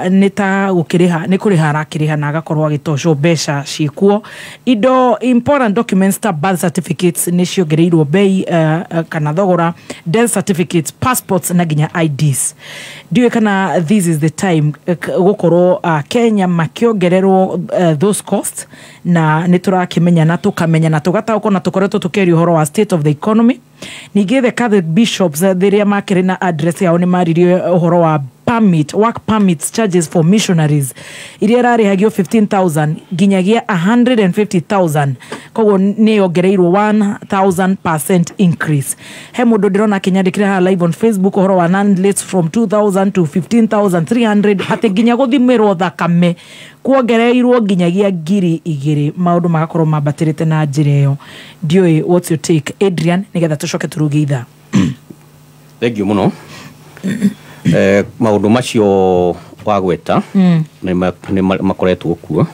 nĩ ta gũkĩrĩha nĩ kũrĩha arakĩrĩha na agakorwo agĩtocwo mbeca ciĩkuo indo important documents ta birth certificates nĩ ciongereirwo bei kana thogora death certificates passports na ginya IDs ndiũĩ kana this is the time gũkorwo Kenya makĩongererwo those costs na nĩ tũrakĩmenya na tũkamenya na tũgataũkwo na tũkoretwo tũkĩaria ũhoro wa state of the economy ningĩ the Catholic bishops rĩrĩa makĩrĩ na address yao nĩ maririe ũhoro wa work permits charges for missionaries iria rarĩhagio 15,000 nginyagia 150,000 koguo nĩ yongereirwo 1,000% increase he mũndũ ndĩrona akĩnyandĩkĩra haha live on Facebook ũhoro wa landlords from 2,000 to 15,300 atĩ nginya gũthimĩrwo thakame kuongereirwo nginyagia 2,000 maũndũ magakorwo mambatĩrĩte na njĩra ĩyo ndiũĩ what's your take Adrian nĩgetha tũcoke tũruge ithaa thank you muno maũndũ macio wagweta nĩ makoretwo kuo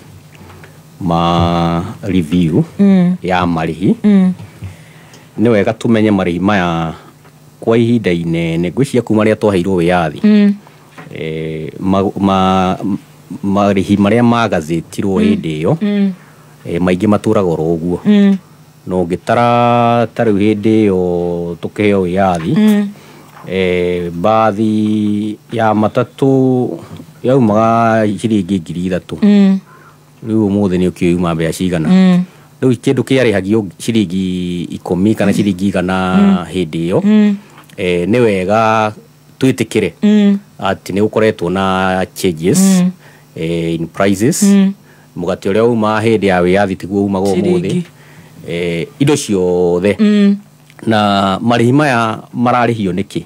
ma review ya marĩhi nĩ wega tũmenye marĩhi maya kwa ihinda inene ngwĩciria kuma rĩrĩa twaheirwo wĩyathi marĩhi marĩa magathĩtirwo hĩndĩ ĩyo maingĩ matũraga oro ũguo no ngĩtara tarĩu hĩndĩ ĩyo tũkĩheo wĩyathi bathi ya matatũ yaumaga ciringi 3,000 rĩu ũmũthĩ nĩ ũkĩuma mbeca cigana rĩu kĩndũ kĩarĩhagio ciringi 10 kana ciringi 100 hĩndĩ ĩyo nĩ wega twĩtĩkĩre atĩ nĩ gũkoretwo na changes in prices mũgate ũrĩa uma hĩndĩ ya wĩyathi tiguo umaga ũmũthĩ indo ciothe na marĩhi maya mararĩhio nĩkĩ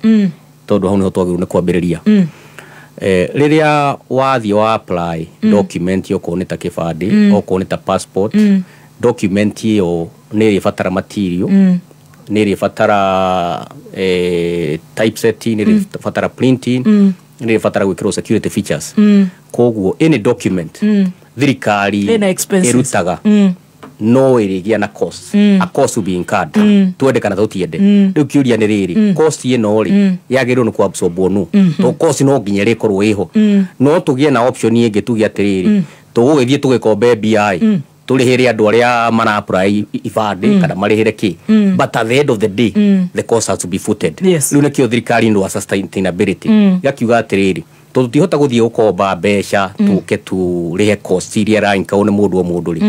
tondũ hau nĩho twagĩrĩirwo nĩ kwambĩrĩria rĩrĩa wathiĩ wa apply document okorwo nĩ ta kĩbandĩ okorwo nĩ ta passport document ĩyo nĩ ĩrĩbatara material nĩ ĩrĩbatara typesetting nĩ ĩrĩbatara printing nĩ ĩrĩbatara gwĩkĩrwo security features koguo any document thirikari ĩrutaga no irigia na cost a cost will be incurred twende kana tutiende riu kiuria ni riri cost ino ri yagirwo ni ku absorb onu to cost no nginya rikorwo iho no tugie na option ingi tugie atiriri tugugithie tugikombe BI tulihere andu aria mana apply ibande kana marihere ki but at the end of the day the cost has to be footed riu ni kio thirikari ndo sustainability yakiuga atiriri tutihota guthie ukomba mbeca tuke turihe cost iria ranka one mundu o mundu ri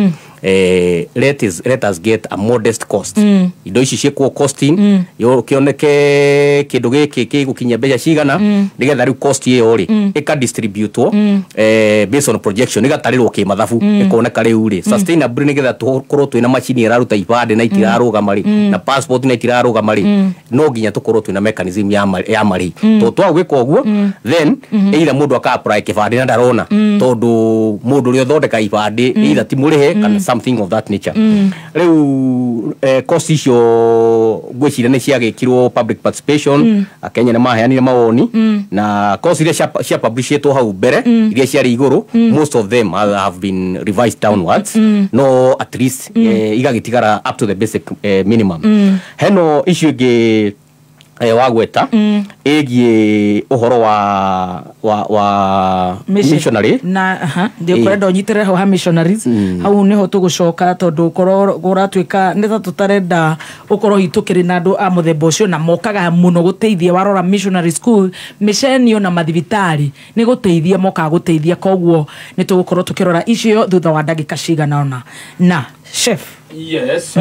let us get a modest cost indo ici ciekwo costing yo kioneke kindu giki kigukinya mbeca cigana nigetha riu cost iyo ri ika distributwo based on projection igatarirwo ki mathabu ikoneka riu ri sustainable nigetha tukorwo twina machini iraruta ibande na itirarugama ri na passport na itirarugama ri no nginya tukorwo twina mechanism ya mari to twagwika uguo then either mundu aka apply kibande na ndarona tondu mundu ri othondeka ibande either timurihe kana something of that nature riu cost icio gwicira ni ciagikirwo public participation akenya na maheanire mawoni na cost iria cia publishetwo hau mbere iria ciari iguru most of them have been revised downwards no at least igagitigara up to the basic minimum heno issue ge wagweta egie uhoro wa missionary na ndio kwenda unyitere ho missionaries hau niho tugucoka tondu korwo guratwika nita tutarenda ukorwo hitukiri na andu a muthemba ucio na mokaga muno guteithia warora missionary school missionio na mathibitari ni guteithia moka guteithia koguo ni tugukorwo tukirora icio thutha wa ndagika cigana na chef yes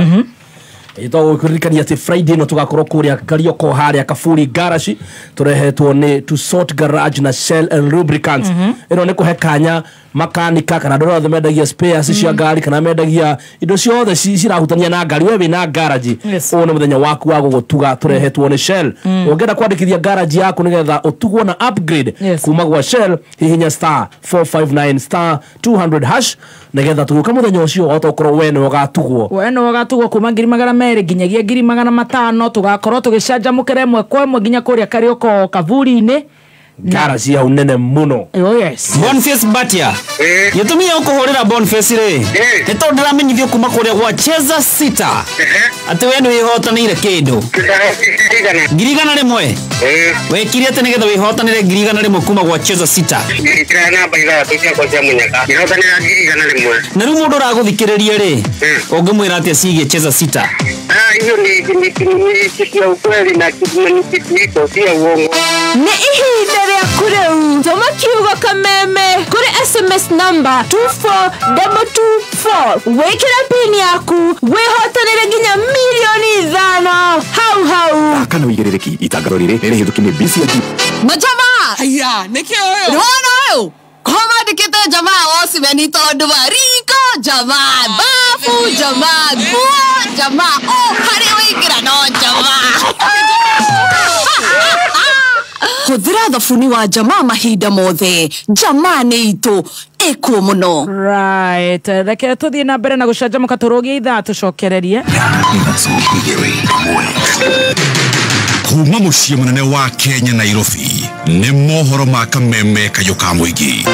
ito kurikania ati Friday no tugakorwo kuria Karioko haria Kafuri garage turehetwo ni to sort garage na Shell and lubricants ino ni kuhekanya makanika kana ndoro the medagia spares cia gari kana medagia indo ciothe cirahutania na gari wewe na garage one muthenya waku wa gutuga turehetwo ni Shell ungenda kwandikithia garage yaku nigetha utugwo na upgrade kuma gwa Shell hihinya *459 *200# nigetha tuguka muthenya ucio otokorwo wene ugatugwo kuma 200 nginyagia 500 tugakorwo tugicanjamukire mwe kwa mwe nginya kuria Karioko Kavuri-ini garage ya unene muno. Oh yes. Boniface Batia. Yetumia ukuhorera Boniface re. Neto ndiramenyithio kuma kuria gwa cheza sita. Ati we ni wihotanire kindu. Girigana rimwe. Wekire ati nigetha wihotanire girigana rimwe kuma gwa cheza sita. Kana baira tukia kwa munyaka. Wihotanira girigana rimwe. Na riu mundu raguthikiriria ri. Ungimwira ati asigie cheza sita. Hiyo ni kitu ya ukweli na kitu sia uongo. Ni ihinda ria kureu tuma kiugo kameme kuri SMS number 24224 wekira pin yaku wihotanire nginya milioni 5 hau kana wigerereki itangaro riri rihithukine BCG majama aya nikio yo no koma dikite jamaa wose beni tondu bariko jamaa bafu jamaa guo jamaa hari wigira no jamaa Kuthira thabuni wa jamaa mahinda mothe jamaa ni itu eko muno right reke tuthie na mbere na gucanjamuka turugie ithaa tucokererie kuma muciĩ munene wa Kenya Nairobi nĩ mohoro ma kameme Kayuka Muingi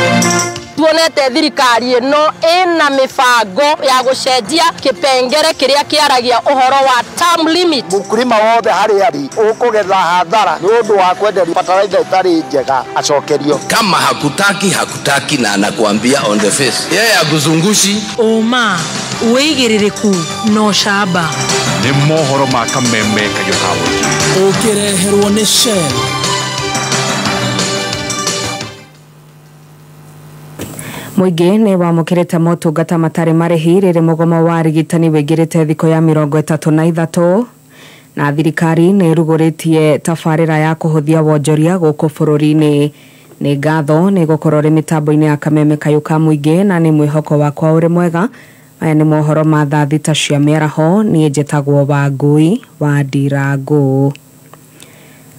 tuonete thirikari ino ina mibango ya gucenjia kipengere kiria kiaragia uhoro wa term limit mukulima wothe hari ari ukugetha hathara ni undu wa kwenderia fertilizer itari njega acokerio kama hakutaki na anakuambia on the face yeye aguzungushi oma uigiririku no shaba ni mohoro ma kameme Kayuka Muingi ukireherwo ni Shell Muingi ni wamukirite motungata matari marihi riri mugomo wa rigitani wigirite thiko ya 33 na thirikari ni ruguritie tafarira ya kuhuthia wonjoria guku bururi-ini ni ngatho ni gukorwo ri mitambo-ini ya kameme Kayuka Muingi na ni mwihoko wakwa uri mwega aya ni mohoro ma thaa thita cia miaraho ni njetagwo Wangui wa Ndirangu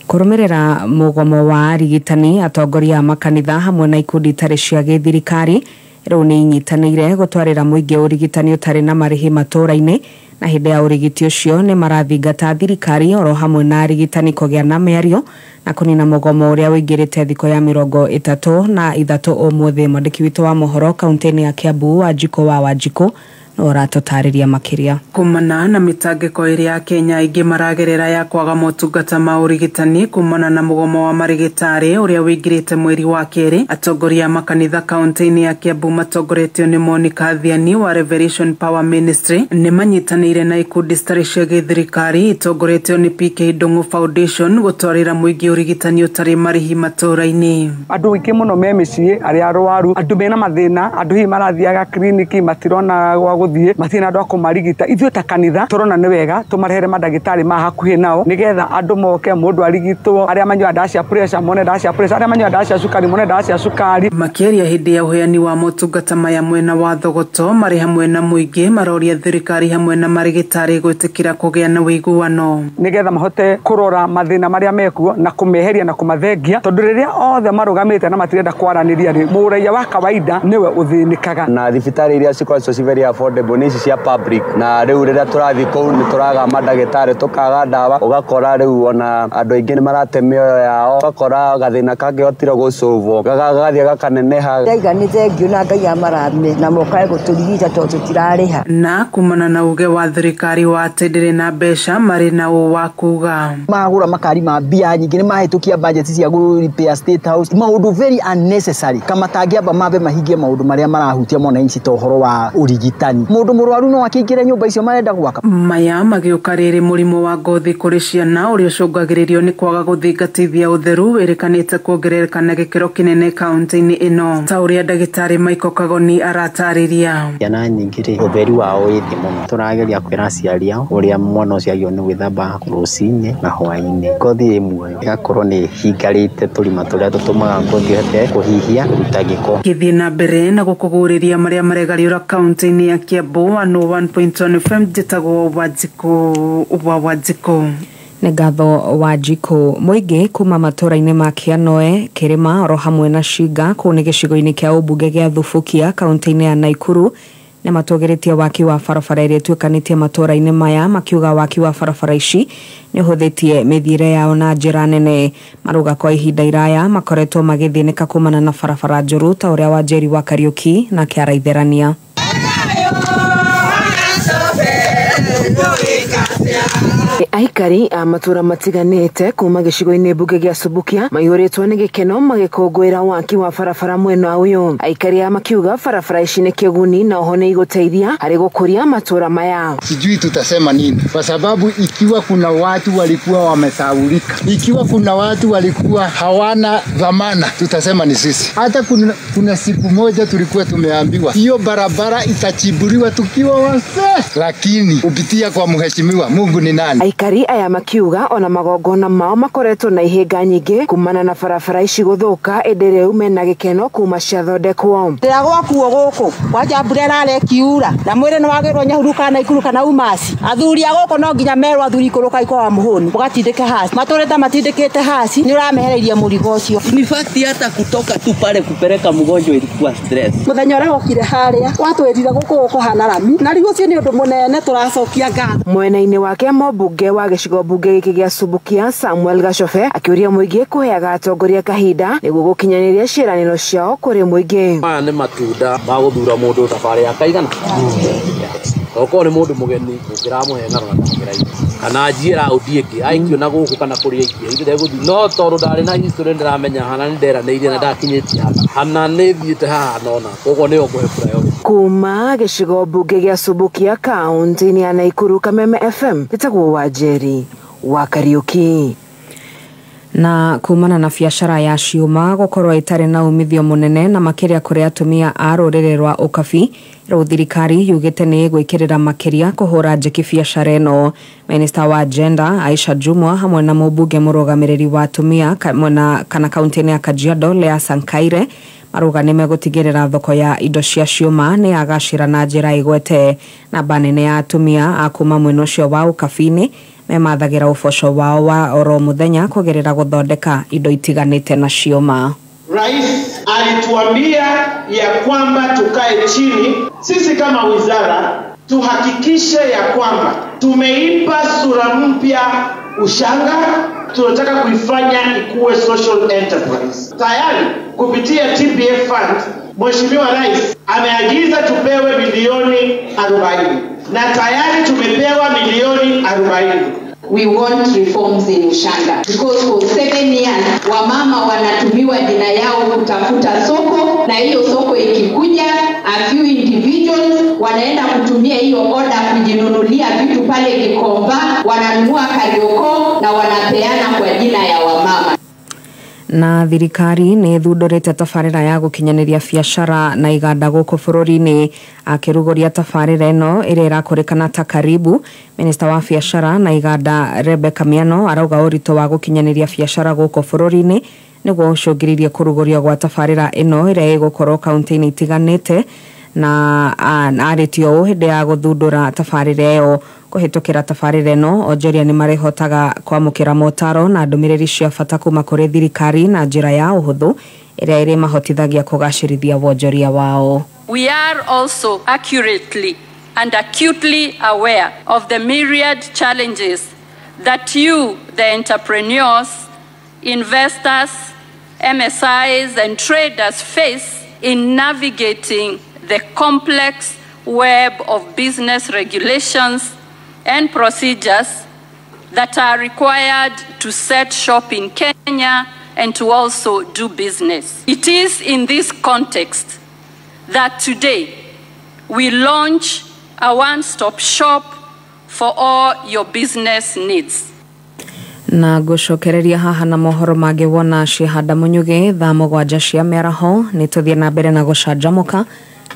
kurumirira mugomo wa rigitani atongoria makanitha hamwe na ikundi itari cia githirikari riu ni inyitanire gutwarira muingi urigitani utari na marihi matura-ini na hindi ya urigiti ucio ni marathingata thirikari oro hamwe na rigitani kugia na miario na kunina mugomo uria wingirite thiko ya 33 umuthi mwandiki witu wa mohoro kaunti-ini ya Kiambu Wanjiko wa Wanjiko oratotarĩria makĩria. Kumana na mitangĩko ĩrĩa Kenya ingĩ maragerera ya kwaga motungata ma ũrigitani kumana na mũgomo wa marigitari ũrĩa wĩingĩrĩte mweri wa kerĩ, atongoria makanitha kaunti-inĩ ya Kiambu matongoretio nĩ Monica Athiani wa Revelation Power Ministry nĩ manyitanĩire na ikundi citarĩ cia gĩthirikari itongoretio nĩ PK Ndung'u Foundation gũtwarĩra mũingĩ ũrigitani ũtarĩ marĩhi matũũra-inĩ. Andũ aingĩ mũno me mĩciĩ arĩa arwaru, andũ mena mathĩna, andũ hihi marathiaga kliniki matirona gwa gũthiĩ, matirĩ andũ a kũmarigita. Ithuĩ ta kanitha turona nĩ wega tũmarehere mandagĩtarĩ ma hakuhĩ nao nĩgetha andũ moke mũndũ arigitwo, arĩa manyua ndawa cia pressure mone ndawa cia pressure, arĩa manyua ndawa cia cukari mone ndawa cia cukari. Makĩaria hĩndĩ ya ũheani wa motungata maya mwena wa Thogoto marĩ hamwe na mũingĩ maroria thirikari hamwe na marigitari gwĩtĩkĩra kũgĩa na ũiguano nĩgetha mahote kũrora mathĩna marĩa mekuo na kũmeheria na kũmathengia, tondũ rĩrĩa othe marũgamĩte na matirenda kwaranĩria rĩ, mũraia wa kawaida nĩwe ũthĩnĩkaga. Na thibitarĩ iria cikoragwo ci very affordable nĩ ici cia public, na rĩu rĩrĩa tũrathiĩ kũu nĩ tũraga mandagĩtarĩ tũkaga ndawa, ũgakora rĩu ona andũ aingĩ nĩ marate mĩoyo yao, ũgakora gathĩna kangĩhotire gũcũvwo gagathiĩ gakaneneha. Ndaiga nĩ thengio na Ngai amarathime na mokae gũtũrigita tondũ tũtirarĩha. Na kumana na uge wa thirikari wa tendere na mbeca marĩ na ũũ wa kuga magũra makari ma mbia nyingĩ nĩ mahĩtũkia budget cia repair State House, maũndũ very unnecessary kama tangĩamba mambe mahingie maũndũ marĩa marahutia mwananchi ta ũhoro wa ũrigitani. Mũndũ mũrwaru no akĩingĩre nyũmba icio marenda gwaka. Maya magĩũka rĩrĩ mũrimũ wa ngothi kũrĩ ciana ũrĩa ũcũngagĩrĩrio nĩ kwaga gũthingatithia ũtheru wĩrĩkanĩte kuongerereka na gĩkĩro kĩnene kaunti-inĩ ĩno, ta ũrĩa ndagĩtarĩ Michael Kagoni aratarĩria. Ciana nyingĩ rĩ ũtheru wao wĩ thĩ mũno, tũrageria kwĩra aciari ao ũrĩa mwana ũcio agĩrĩirwo nĩ gwĩthamba rũcinĩ na hwaĩ-inĩ. Ngothi ĩmwe ĩgakorwo nĩ hingarĩte tũrima tũrĩa tũtũmaga ngothi ĩhote kũhihia kũruta gĩko. Gĩthiĩ na mbere na gũkũgũrĩria marĩa maregariũra kaunti-inĩ ya Kiambu 101.1 FM njĩtagwo Wanjikũ. Nĩ ngatho Wanjikũ. Mũingĩ kuma matũũra-inĩ ma Kĩanoe, Kĩrĩma oro hamwe na Shinga kũu nĩ gĩcigo-inĩ kĩa ũmbunge gĩa Thubukia kaunti-inĩ ya Naikuru nĩ matũgĩrĩtie waki wa barabara ĩrĩa ĩtuĩkanĩtie matũũra-inĩ maya, makiuga waki wa barabara ici nĩ ũhũthĩtie mĩthiĩre yao na njĩra nene. Maruga kwa ihinda iraya makoretwo magĩthĩnĩka kumana na barabara njũru ta ũrĩa Wanjeri wa Kariuki na Kĩaraitherania. Aikari a matũũra matiganĩte kuma gĩcigo-inĩ mbunge gĩa Subukia maihũrĩtwo nĩ gĩkeno magĩkũngũĩra waki wa barabara mwena ũyũ. Aikari makiuga barabara ici nĩ kĩguni na oho nĩ igũteithia harĩ gũkũria matũũra maya. Sijui tutasema nini kwa sababu ikiwa kuna watu walikuwa wamesahaulika, ikiwa kuna watu walikuwa hawana dhamana, tutasema ni sisi. Hata kuna siku moja tulikuwa tumeambiwa hiyo barabara itachibuliwa tukiwa wazee, lakini upitia kwa mheshimiwa Mungu ni nani. Aikari aya makiuga ona magongona mao makoretwo na ihĩnga nyingĩ kumana na barabara ici gũthũka, ĩndĩ rĩu mena gĩkeno kuma ciathondekwo. Ndĩra gwakuo gũkũ wanja mbura ĩrarekiura na mwĩrĩ nĩ wagĩrwo Nyahurũ na Ikuru kana Umasi. Athuri a gũkũ no nginya merwo athuri ikũrũka ikwa wa mũhũni mũgatindĩke hasi, matũrĩte matindĩkĩte hasi nĩ ũramehereirie mũrigo ũcio. Ni fakti hata kutoka tu pale kupeleka mgonjwa ilikuwa stress. Mũthenya ũrĩa wokire harĩa watwĩrire gũkũ kũhana rami na rĩu ũcio nĩ ũndũ mũnene tũracokia ngatho. Mwena-inĩ wake mũmbunge wa gĩcigo mbunge gĩkĩ gĩa Subukia Samuel Gacobe akĩũria mũingĩ kũheaga atongoria kahinda nĩguo gũkinyanĩria ciĩranĩro ciao kũrĩ mũingĩ. Maya nĩ matunda ma gũthura mũndũ thabarĩ akaigana. Okorwo nĩ mũndũ mũgeni ũngĩramũhe ng'ano na kana njĩra ũthiĩ aikio na gũkũ kana kũrĩa ingĩ gũthiĩ, no tondũ ndarĩ na history ndĩramenya hana nĩ nderanĩire na ndakinyĩtie hana nĩ thiĩte haha nona, koguo nĩyo ngũhe priority. Kuma gĩcigo mbunge gĩa Subukia kaunti-inĩ ya Naikuru, Kameme FM njĩtagwo Wanjeri wa Kariuki. Na kumana na biacara ya ciuma gũkorwo itarĩ na umithio mũnene na makĩria kũrĩ atumia a rũrĩrĩ rwa Ũkabi, rĩu thirikari yugĩte nĩ gwĩkĩrĩra makĩria kũhũra njeki biacara ĩno. Minister wa Gender Aisha Jumwa hamwe na mũmbunge mũrũgamĩrĩri wa atumia kana kaunti-inĩ ya Kajiado Lea Sankaire maruga nĩ megũtigĩrĩra thoko ya indo cia ciuma nĩ yagacĩra na njĩra igwete. Namba nene ya atumia a kuma mwena ũcio wa Ũkabi-inĩ memathagĩra ũboco wao wa oro mũthenya kũgerera gũthondeka indo itiganĩte na ciuma. Rais alituambia ya kwamba tukae chini sisi kama wizara tuhakikishe ya kwamba tumeipa sura mpya ushanga, tunataka kuifanya ikuwe social enterprise. Tayari kupitia TPF fund Mheshimiwa Rais ameagiza tupewe milioni 40 na tayari tumepewa milioni 40. We want reforms in Ushanga because for 7 years wamama wanatumiwa jina yao kutafuta soko, na hiyo soko ikikuja a few individuals wanaenda kutumia hiyo order kujinunulia vitu pale Gikomba, wananunua Karioko na wanapeana kwa jina ya wamama. Na thirikari nĩ thundũrĩte tabarĩra ya gũkinyanĩria biacara na iganda gũkũ bũrũri-inĩ. Akĩrugũria tabarĩra ĩno ĩrĩa ĩrakũrĩkana ta Karibu, Minista wa biacara na iganda Rebecca Miano arauga ũritũ wa gũkinyanĩria biacara gũkũ bũrũri-inĩ nĩguo ũcũngĩrĩirie kũrugũrio gwa tabarĩra ĩno ĩrĩa ĩgũkorwo kaunti-inĩ itiganĩte, na arĩtio ũũ hĩndĩ ya gũthundũra tabarĩra ĩyo. Kũhĩtũkĩra tabarĩra ĩno, onjoria nĩ marĩhotaga kwamũkĩra motaro na ndũmĩrĩri cia bata kuma kũrĩ thirikari na njĩra ya ũhũthũ ĩrĩa ĩrĩ mahotithagia kũgacĩrithia wonjoria wao. We are also accurately and acutely aware of the myriad challenges that you, the entrepreneurs, investors, MSIs and traders face in navigating the complex web of business regulations and procedures that are required to set shop in Kenya and to also do business. It is in this context that today we launch a one-stop shop for all your business needs. Na gũcokereria haha na mohoro mangĩ wona Cihanda Mũnyugi thaa 7 cia mĩaraho nĩ tũthiĩ na mbere na gũcanjamũka.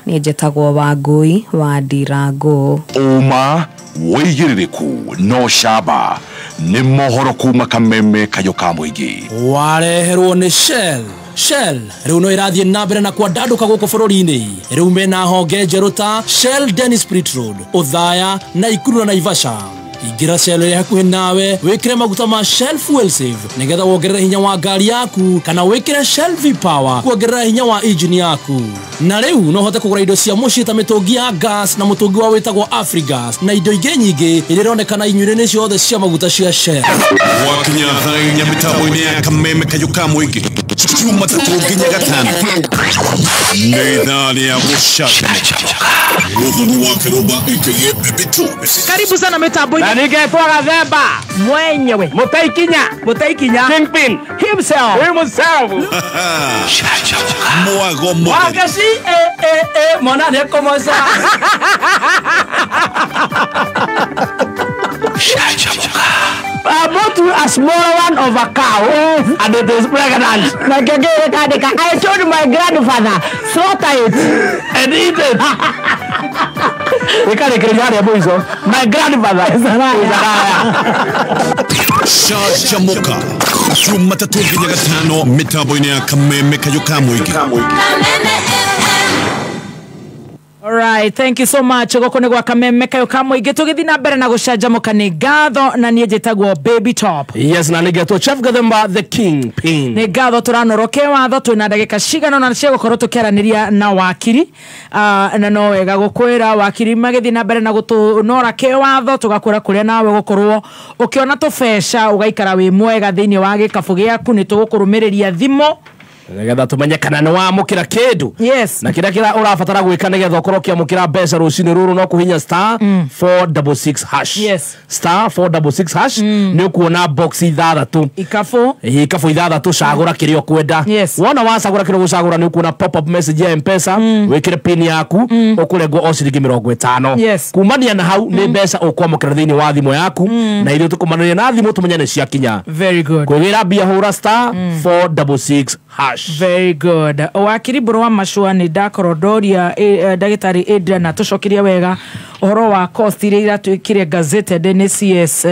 Nĩ njĩtagwo Wangui wa Ndirango. Uma wĩigĩrĩrĩku no camba nĩ mohoro kuma Kameme Kayũ ka Mũingĩ. Wareherwo nĩ Shell rĩu no ĩrathiĩ na mbere na kwandandũka gũkũ bũrũri-inĩ. Rĩu mena honge njerũ ta Shell Dennis Sprit Road, Othaya, Naikuru na Naivasha. Ingira Shell ĩrĩ hakuhĩ nawe, wĩkĩre maguta ma Shell Fuel Save nĩgetha wongerere hinya wa ngari yaku, kana wĩkĩre Shell V-Power kuongerera hinya wa engine yaku. Na rĩu no hote kũgũra indo cia mũciĩ ta mĩtũngi ya gas na mũtũngi wa wĩtagwo Afrigas na indo ingĩ nyingĩ iria ironekana inyuĩrĩ-inĩ ciothe cia maguta cia Shell. Wakinya thaa 4 mĩtambo-inĩ ya Kameme Kayũ ka Mũingĩ Juma 3 nginya 5 nĩ thaa rĩa gũcanjamũka. Karibu sana mitambo. Na ningetwa Gathemba mwenyewe Mutaikinya Kingpin himself. Mwago Wagashi mona ne komosa. About a small one of a cow and it is pregnant. I told my grandfather, slaughter it and eat it. We can't create boys. My grandfather is Shajamoka Juma 3 nginya 5 mĩtambo-inĩ ya Kameme Kayũ ka Mũingĩ. Alright, thank you so much. Goko nĩ gwa Kameme Kayũ ka Mũingĩ tũgĩthiĩ na mbere na gũcanjamũka nĩ ngatho na niĩ njĩtagwo Baby Top. Yes, na nĩngetwo Chef Gathemba the Kingpin. Nĩ ngatho tũranoroke watho twĩna ndagĩka cigana na cia gũkorwo tũkĩaranĩria na wakiri na no wega gũkwĩra wakiri magĩthiĩ na mbere na gũtũnora kĩwatho tũgakwĩra kũrĩa nawe gũkorwo ũkĩona tũbeca ũgaikara wĩ mwega thĩinĩ wa gĩkabũ gĩaku nĩ tũgũkũrũmĩrĩria thimũ nĩgetha tumenye kana nĩ wamũkĩra kĩndũ. Yes. Na kĩrĩa ũrabatara gwĩka nĩgetha ũkorwo ũkĩamũkĩra mbeca rũcinĩ rũrũ no kũhinya star 466 hash. Yes. Star 466 hash nĩ ũkuona box ithathatũ. Ikabũ ithathatũ cagũra kĩrĩa ũkwenda. Yes. Wona wacagũra kĩrĩa ũgũcagũra nĩ ũkuona pop up message ya M-Pesa wĩkĩre pin yaku ũkũrengwo o ciringi 50. Yes. Kumania na hau nĩ mbeca ũkwamũkĩra thĩinĩ wa thimũ yaku na irio tũkũmanĩria na thimũ tũmenye nĩ ciakinya. Very good. Kwĩgĩra mbia hũra star 466 hash. Very good. Wakili Mburu Machua nĩ ndakorwo ndoria ndagĩtarĩ Adrian na tũcokirie wega ũhoro wa cost iria iratwĩkire gazetted nĩ CS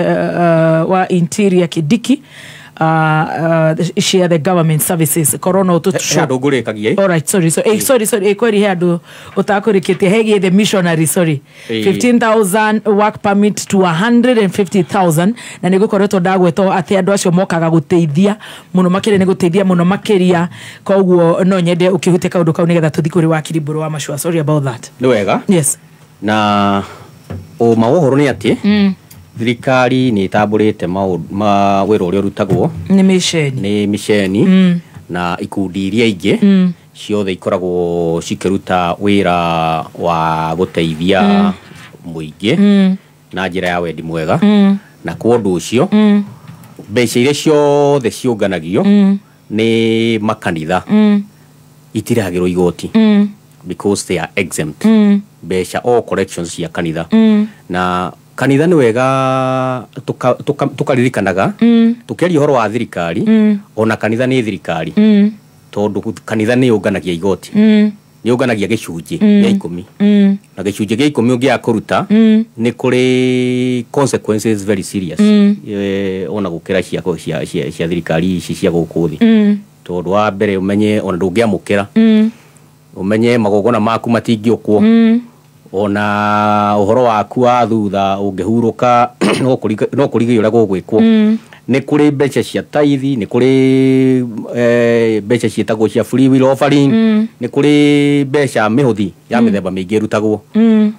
wa Interior Kidiki share the government services corona ndũngũrĩkagie. All right, sorry kweri handu utakũrĩkĩtie hegie the missionary 15,000 work permit to 150,000 na nĩgũkoretwo ndagwetwo atĩ andũ acio mokaga gũteithia mũno makĩria nĩ gũteithia mũno makĩria koguo no nyende ũkĩhutia kaũndũ kau nĩgetha tũthi kũrĩ Wakili Mburu Machua. Sorry about that. Nĩ wega. Yes. Na maũhoro nĩ atĩ thirikari nĩ ĩtambũrĩte wĩra ũrĩa ũrutagwo nĩ mĩceni na ikundi iria ingĩ ciothe ikoragwo cikiruta wira wa guteithia muingi na njira ya wendi mwega na kwa undu ucio mbeca iria ciothe ciunganagio ni makanitha itiragirwo igoti because they are exempt mbeca all collections cia kanitha na kanitha ni wega tukaririkanaga tukiaria uhoro wa thirikari ona kanitha ni thirikari tondu kanitha ni unganagia igoti ni unganagia gicunji gya 10 na gicunji gya 10 ungia kuruta ni kuri consequences very serious ona gukira cia thirikari ici cia gukuthi tondu wa mbere umenye ona ndungiamukira umenye magogona maku matingiokwo ona uhoro waku wa thutha ungihuruka no kurigio uria gugwikwo ni kuri mbeca cia taithi ni kuri mbeca cietagwo cia free will offering ni kuri mbeca mihuthi ya mithemba mingi rutagwo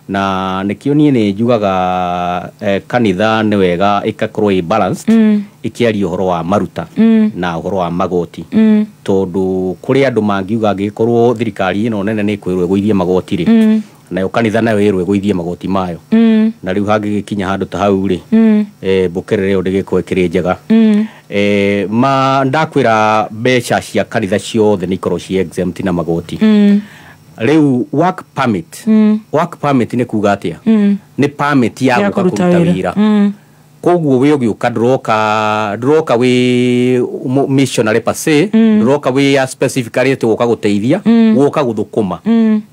na nikio nie ni njugaga kanitha ni wega ikakorwo i balanced ikiaria uhoro wa maruta na uhoro wa magoti tondu kuri andu mangiuga ngikorwo thirikari ino nene ni kwirwe guithie magoti ri nayo kanitha nayo irwe guithie magoti mayo na riu hangigikinya handu ta hau ri bukerere ndigikwe kiri njega ma ndakwira mbeca cia kanitha ciothe ni ikorwo cie exempt na magoti riu work permit ni kuga atia ni permit ya kuruta wira koguo we ugiuka droka we missionary pase droka we ya specifically to woka guteithia woka guthukuma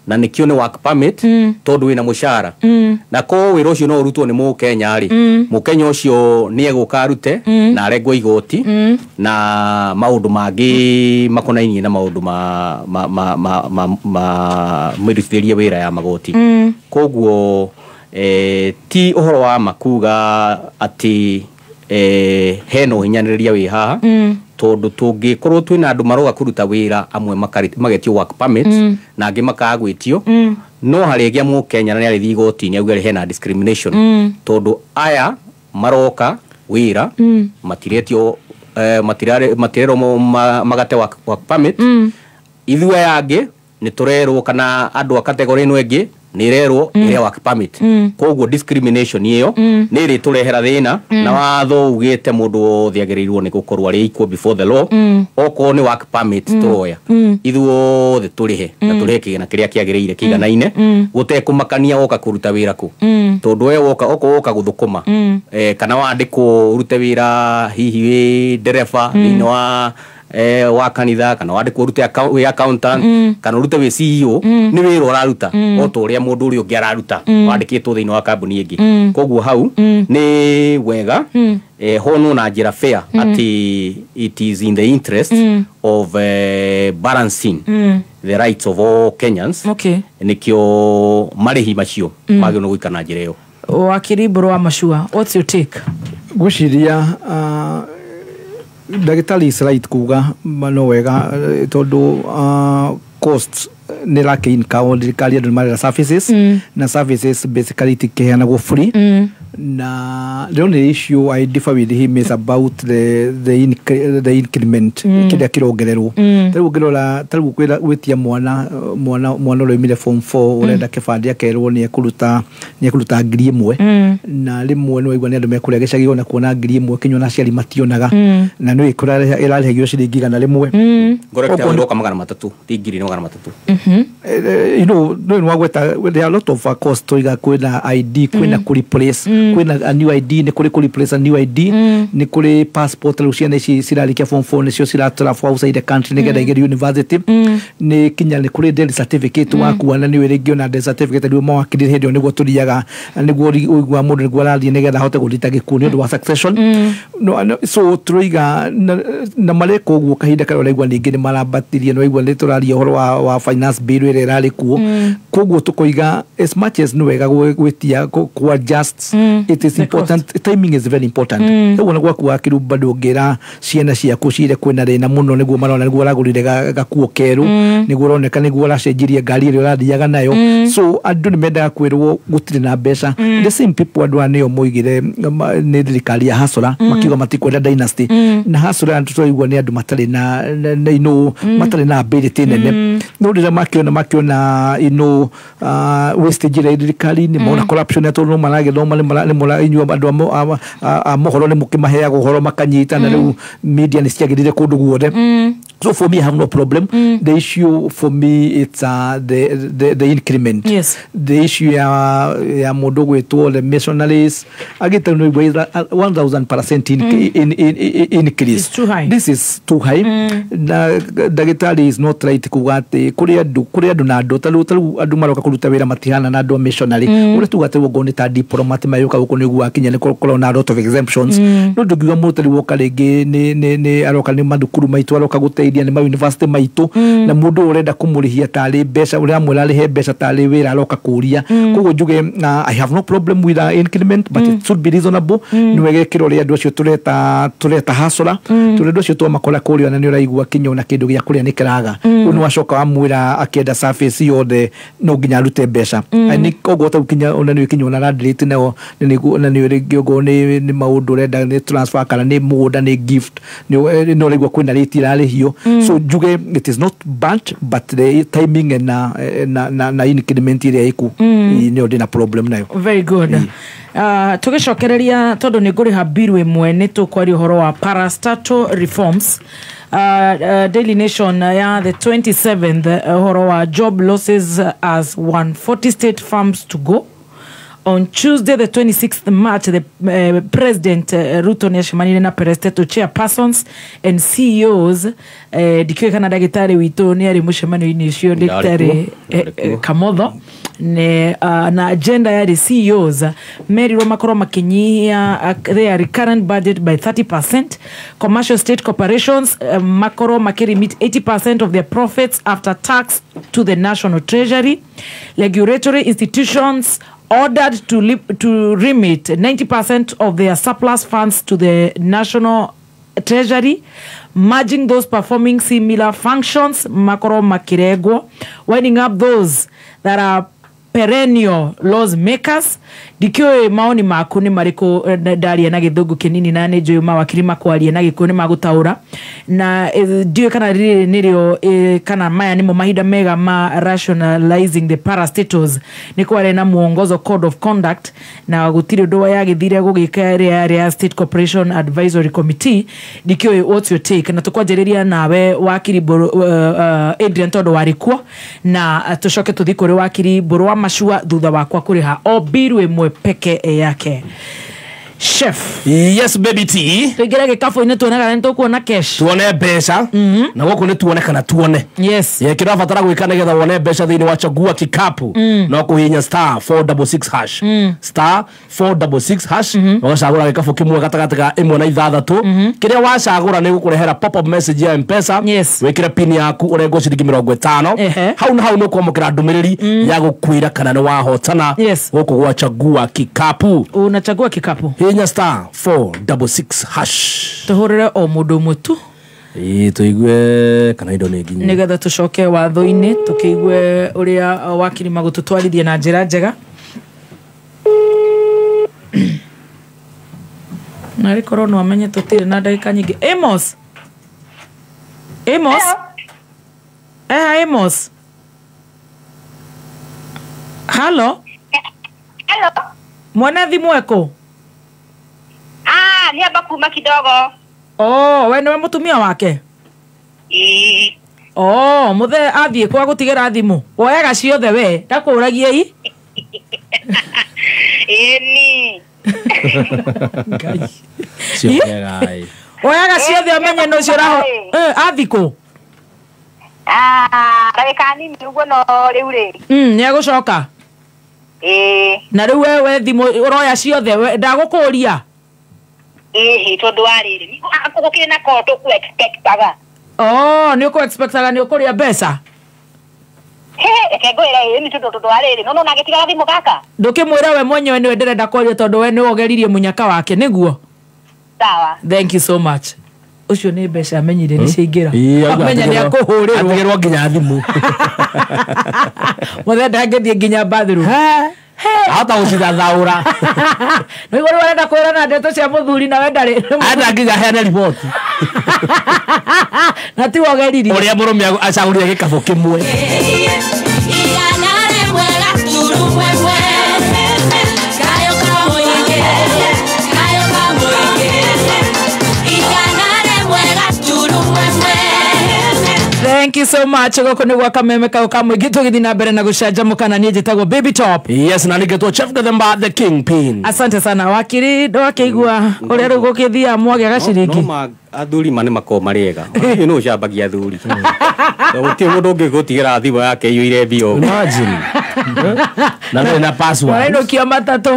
na nikio ni work permit tondu wina mushara na ko wira ucio no urutwo ni mukenya ri mukenya ucio ni eguka rute na aregwo igoti na maundu mangi makonainie na maundu ma miruthiria wira ya magoti koguo ti uhoro wa makuga ati heno hinyaniriria wi haha tondu tungikorwo twina andu maroga kuruta wira amwe magetio work permit na angi makagwitio no harigia mu Kenya na ari igoti ni augere hena discrimination tondu aya maroka wira matiretio matirero magate work permit ithuwe yangi ni turerwo kana andu a category ino engi ni rerwo ile work permit koguo discrimination iyo ni ri turehera thina na watho ugite mundu wothe agereirwo ni gukorwo ari equal before the law oko ni work permit turoya ithuothe turihe na turihe kigena kiria kiagereire kiganaine gutekumakania woka kuruta wira ku tondu we woka guthukuma kana wandikwo urute wira hihi wi dereva thini wa kanitha kana wandikwo urute accountant kana urute we CEO ni wira uraruta o to uria mundu uri ungi araruta wandikitwo thini wa kambuni ingi koguo hau ni wega hono na njira fair ati it is in the interest of balancing the rights of all Kenyans nikio marihi macio magio no gwikana njira iyo. Wakili Mburu Machua, what's your take? Gushiria Dagitali is right kuga mano wega tondu costs ni lake in ka thirikari andu marera services na services basically tikeheana go free na the only issue I differ with him is about the increment kiria kirongererwo tari ngirora tari gukwira gwitia mwana ro imire form 4 urenda kibandi akerwo ni ekuruta 1,000 na rimwe no igwa ni andu mekuria gicagi ona kuona 1,000 kinywa na ciari mationaga na no ikura irarehegio ciringi gana rimwe ngorekete ndoka magana 3 tigiri no magana 3 you know no wagweta there are a lot of cost to iga kwina ID kwina ku replace kwina a new ID ni kuri replace a new ID ni kuri passport luciana ci cirarikia form 4 nicio ciratra for outside the country ni getha igeri university ni kinya ni kuri death certificate waku na ni wirigio na death certificate ndio mawakili hedio niguo turiaga niguo uigwa mundu niguo arathie ni getha hote gulita gikundi ndu wa succession no so turiga na mareko guo kahinda kare uraigwa ningi ni marabatirie no igwa ni turaria horo wa finance bill ire rari kuo koguo tukoiga as much as no wega gwitia kwa just it is important. Timing is very important. Wona gwaku akiru bado ngera ciana ciaku cire kwina rina muno niguo marona niguo ragurire gakuo keru niguo roneka niguo racenjirie ngari ire rathiaga nayo. So andu ni mendaga kwirwo gutire na mbeca. The same people andu anio moigire ni thirikari ya hasora makiuga matikwenda dynasty na hasora andu twaigua ni andu matari na matari na ability nene no rira makiona wastage ire thirikari ni mona corruption ya tono marage no male mola inyu andu a mohoro ni mukimaheaga uhoro makanyita na riu media ni ciagirire kundu guothe. So for me, I have no problem. The issue for me, it's the increment. Yes. The issue ya modogo eto the missionaries. I get to know 1,000% increase. It's too high. This is too high. Dagitari is not right kugate kuria du na do talu adu maroka kuruta wira matihana na do missionary. Ule tugate wogone ta diplomat mayoka ukone gwa kinya ne kola na lot of exemptions. No dugiwa mutali woka lege ne aroka ni madukuru maitu aroka gute ni ma university maitu na mundu urenda kumurihia tali mbeca uri amwira rihe mbeca tali wira aroka kuria koguo njuge I have no problem with the increment but it should be reasonable ni wegekiro ri andu acio tureta hasora turendu acio twa makola kuria na ni uraigua kinyo na kindu gia kuria ni kiraga unu wacoka amwira akienda surface yothe no nginya rute mbeca ni koguo ta ukinya ona ni kinyo na radiate nayo ni ringiogo ni maundu urenda ni transfer kana ni muda ni gift ni no uraigua kwina rate irarihio. So juge it is not bad but the timing na increment ile iku ni odina problem nayo. Very good. Tugicokereria tondu ni nguriha biru imwe ni tukwari uhoro wa parastatal reforms. Daily Nation ya the 27th uhoro wa job losses as 140 state farms to go. On Tuesday, the 26th March, the President Ruto Neshimani na Peresteto chairpersons and CEOs dikiwe kana dagitari wito ni ari mushemani inisio Dr. Kamotho na agenda ya the CEOs Mary Romakoro makinyia their recurrent budget by 30%. Commercial state corporations Makoro makiri meet 80% of their profits after tax to the national treasury. Regulatory institutions ordered to remit 90% of their surplus funds to the national treasury, merging those performing similar functions, makoro makirego, winding up those that are perennial laws makers. Dikio maoni makuni mariko daria na githugu kinini na nejo mawakili makwaria na gikuni magutaura na dio kana nirio kana maya nimo mahida mega ma rationalizing the parastatals niko ari na muongozo code of conduct na gutiri ndo ya githire gugika area state corporation advisory committee. Dikio what's your take na tukwajereria nawe wakili Adrian Todo warikuo na tushoke tuthikore wakili Mburu Machua thutha wakwa kuriha obiru emwe peke yake. Chef. Yes baby T. Tuigire gikafu ine tuonaga nto kuona cash. Tuone mbeca. Na goko ni tuone kana tuone. Yes. Ye kira fatara gwikana getha wone mbeca thini wa chagua kikapu. No kuhinya star 466 hash. Star 466 hash. No cagura gikafu kimwe gatagataga imwe na ithathatu. Kiria wacagura ni gukurehera pop up message ya M-Pesa. Yes. Wikira pin yaku urengo ciringi 50. Hau na hau no kwamukira ndumiriri ya gukwira kana ni wahotana. Goko gwa chagua kikapu. Unachagua kikapu. Hinya star 466 hash. Tuhurire o mundu mutu. Tuigue kana indo ni nginyi. Nigetha tucoke watho-ini tukiigue uria wakili magututwarithia na njira njega. Nari korona amenye tutire na ndagika nyingi. Amos. Amos. Hello. Mwana thimu eko. Ni hapa kuma kidogo. Wewe niwe mutumia wake? Muthe athie kwa gutigira thimu. Woyaga ciothe we, ndakuragia i? Ni. Ngai. Ciothe. Woyaga ciothe amenye no cio raho. Athiko. Ndagika nini uguo no riu ri. Ni agucoka. Na riu wewe thimu uroya ciothe ndagukuria. Tondu wariri gukina ko tu ku expectaga. Ni ku expectaga ni ukuria mbeca. Kego ira ni tuto arere no nagetiga thimu kaka ndukimwira we mwenyewe niwe ndirenda kwaria tondu we niwe ogeririe munyaka wake niguo sawa thank you so much ucio ni mbeca amenyire ni ciingira amenya ni akuhurirwo atigirwo nginya thimu muthenda ngethie nginya bathroom hata ucithathaura no igoro wenda kwirana ndeto cia muthuri na wendari anda nginya heana report na ti wogeririe uria murume acagurire gikabu kimwe Thank you so much. Goko ni gwaka meme kao kamwe gitu githi na mbere na gucanjamuka na nie njitagwo Baby Top. Yes, na nigetwo Chef Gathemba the Kingpin. Asante sana wakiri ndwakeigua uria ru gukithia mwage gaciringi. No athuri mane mako mariega. You know shabagia athuri. Uti mundu ungigutigira thimu yake iyuire bio. Imagine. Na na password. Wano kia matatu.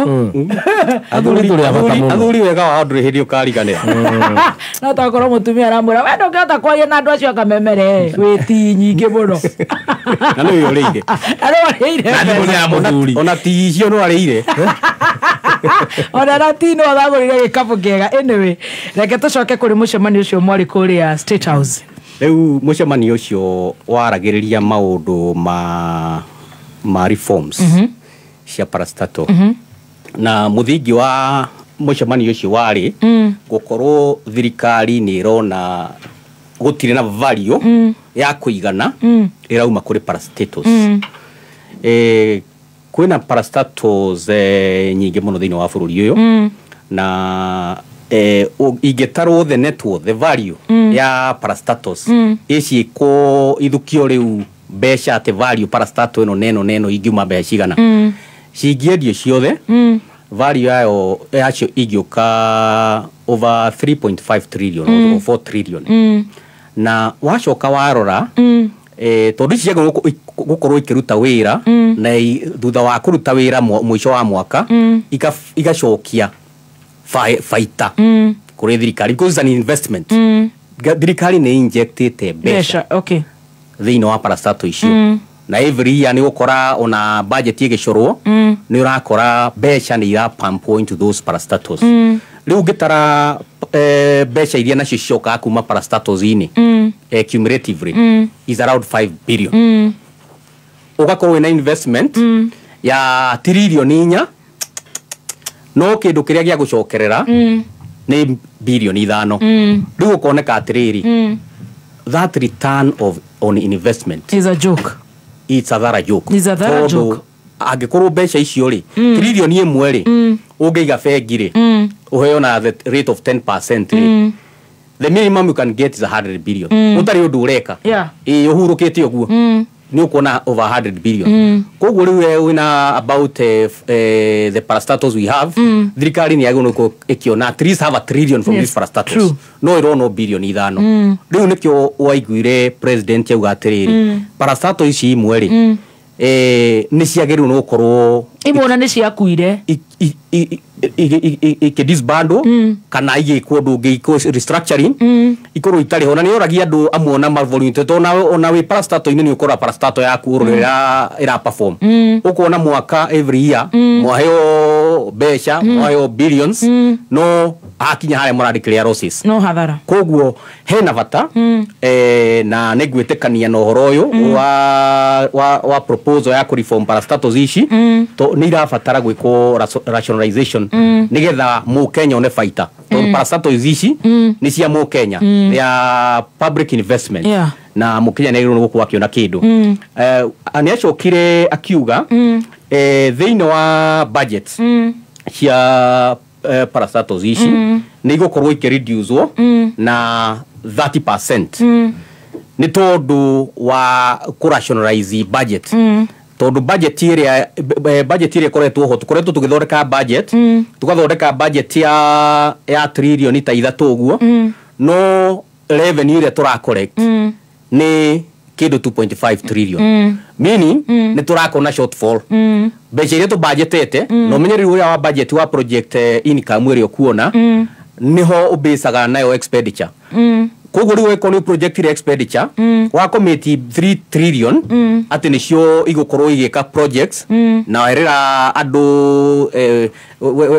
Athuri tuli abata muno. Athuri wega wa nduri hindi ukariganira. Na takoro mutumia aramwira we ndungihota kwaria na andu acio akamemere witi nyingi muno. Na no yuriire. Ona ti icio no ariire. Ona ratino athagurire gikabu kiega. Anyway, reke tucoke kuri mucemani ucio mwari kuria State House. Riu mucemani ucio waragiriria maundu ma reforms cia parastatal na muthingi wa mucemani ucio wari gukorwo thirikari ni irona gutire na value ya kuigana irauma kuri parastatals kwina parastatals nyingi muno thiini wa bururi uyu na ingetarwo the net worth the value ya parastatals ici ko ithukio riu mbeca ate value parastatal ino neno ingiuma mbeca cigana cingiendio ciothe value yacio ingioka over 3.5 trillion or 4 trillion na wacoka warora tondu ciaga gukorwo ikiruta wira na thutha wa kuruta wira mwisho wa mwaka igacokia faita kuri thirikari because an investment thirikari ni injected mbeca okay thiini wa parastatal icio na every year ni gukora ona budget igicurwo ni urakora mbeca ni ira pump into those parastatals riu ngitara mbeca iria nacio cicoka kuma parastatals ini cumulatively is around 5 billion ugakorwo na investment ya trillion 4 no kindu kiria gia gucokerera ni billion 5 riu ukoneka atiriri that return on investment is a joke. It's a thara joke. Is a thara joke. Angikorwo mbeca icio ri trillion 1 ri ungeiga bengi ri uheo na the rate of 10% the minimum you can get is 100 billion utari undu ureka uhurukite uguo ni ukona over 100 billion koguo riu wina about the parastatals we have thirikari ni yagono ikiona at least have a trillion from these parastatals no irono billion 5 riu nikio waiguire president yauga atiriri parastatals ici imwe ri ni ciageru no korwo imona ni ciakuire disbando kana igikwo ndungi iko restructuring ikorwo itari hona ni oragia andu amwona malvolunte to ona we parastatal ni ukora parastatal yaku urira ira perform ukona mwaka every year mwaheo besha mwaheo billions no akinya haya muradi clear losses no hathara koguo hena bata na negwitekania no horo uyu wa proposal ya reform parastatals ici to ni irabatara gwiko rationalization nigetha mu Kenya one faita to parastatals ici ni cia mu Kenya ya public investment na mu Kenya negiro guku akiona kindu aniacokire akiuga thiini wa budget cia parastatals ici ni igukorwo ikireducewo na 30% ni tondu wa kurationalize budget tondu budget iria koretwo ho tukoretwo tugithondeka budget tugathondeka budget ya trillion ta 3 uguo no revenue iria tura collect ni kindu 2.5 trillion meaning ni turakona shortfall mbeca iria tu budgetete no menyeri uria wa budget wa project income iria kuona niho ubisaga nayo expenditure koguo riu economy projected expenditure wa committee 3 trillion ati nicio igukorwo igika projects na werera andu